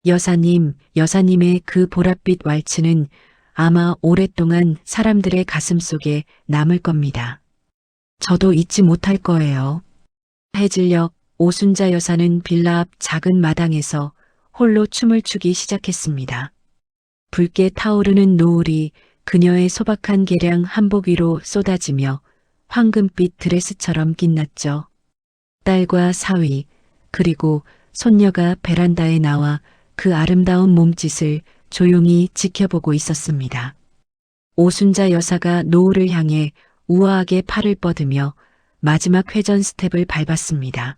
여사님, 여사님의 그 보랏빛 왈츠는 아마 오랫동안 사람들의 가슴 속에 남을 겁니다. 저도 잊지 못할 거예요. 해질녘 오순자 여사는 빌라 앞 작은 마당에서 홀로 춤을 추기 시작했습니다. 붉게 타오르는 노을이 그녀의 소박한 개량 한복 위로 쏟아지며 황금빛 드레스처럼 빛났죠. 딸과 사위 그리고 손녀가 베란다에 나와 그 아름다운 몸짓을 조용히 지켜보고 있었습니다. 오순자 여사가 노을을 향해 우아하게 팔을 뻗으며 마지막 회전 스텝을 밟았습니다.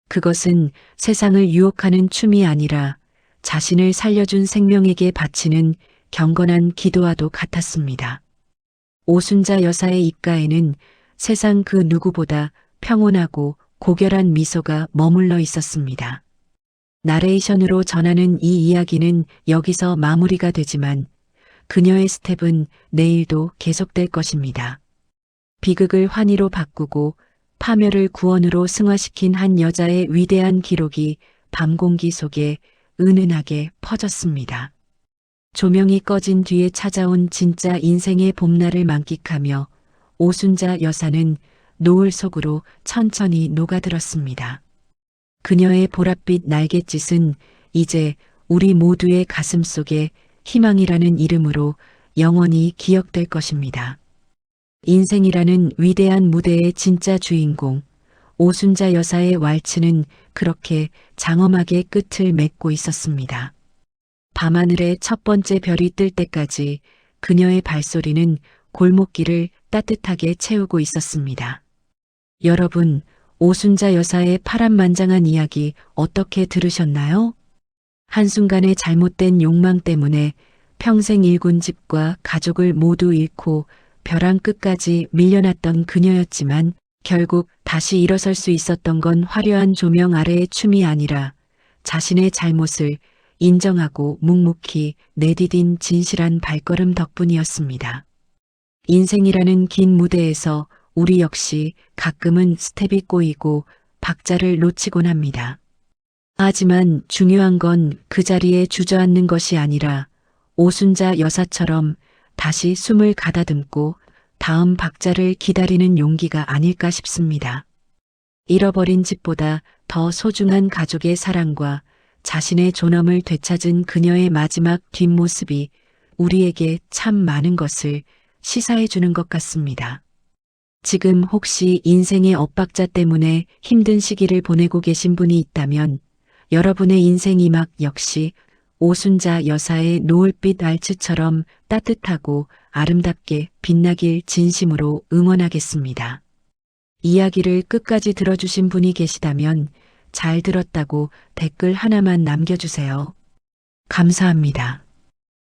그것은 세상을 유혹하는 춤이 아니라 자신을 살려준 생명에게 바치는 경건한 기도와도 같았습니다. 오순자 여사의 입가에는 세상 그 누구보다 평온하고 고결한 미소가 머물러 있었습니다. 나레이션으로 전하는 이 이야기는 여기서 마무리가 되지만 그녀의 스텝은 내일도 계속될 것입니다. 비극을 환희로 바꾸고 파멸을 구원으로 승화시킨 한 여자의 위대한 기록이 밤 공기 속에 은은하게 퍼졌습니다. 조명이 꺼진 뒤에 찾아온 진짜 인생의 봄날을 만끽하며 오순자 여사는 노을 속으로 천천히 녹아들었습니다. 그녀의 보랏빛 날갯짓은 이제 우리 모두의 가슴 속에 희망이라는 이름으로 영원히 기억될 것입니다. 인생이라는 위대한 무대의 진짜 주인공, 오순자 여사의 왈츠는 그렇게 장엄하게 끝을 맺고 있었습니다. 밤하늘의 첫 번째 별이 뜰 때까지 그녀의 발소리는 골목길을 따뜻하게 채우고 있었습니다. 여러분, 오순자 여사의 파란만장한 이야기 어떻게 들으셨나요? 한순간의 잘못된 욕망 때문에 평생 일군 집과 가족을 모두 잃고 벼랑 끝까지 밀려났던 그녀였지만 결국 다시 일어설 수 있었던 건 화려한 조명 아래의 춤이 아니라 자신의 잘못을 인정하고 묵묵히 내디딘 진실한 발걸음 덕분이었습니다. 인생이라는 긴 무대에서 우리 역시 가끔은 스텝이 꼬이고 박자를 놓치곤 합니다. 하지만 중요한 건 그 자리에 주저앉는 것이 아니라 오순자 여사처럼 다시 숨을 가다듬고 다음 박자를 기다리는 용기가 아닐까 싶습니다. 잃어버린 집보다 더 소중한 가족의 사랑과 자신의 존엄을 되찾은 그녀의 마지막 뒷모습이 우리에게 참 많은 것을 시사해 주는 것 같습니다. 지금 혹시 인생의 엇박자 때문에 힘든 시기를 보내고 계신 분이 있다면 여러분의 인생 이막 역시 오순자 여사의 노을빛 알츠처럼 따뜻하고 아름답게 빛나길 진심으로 응원하겠습니다. 이야기를 끝까지 들어주신 분이 계시다면 잘 들었다고 댓글 하나만 남겨주세요. 감사합니다.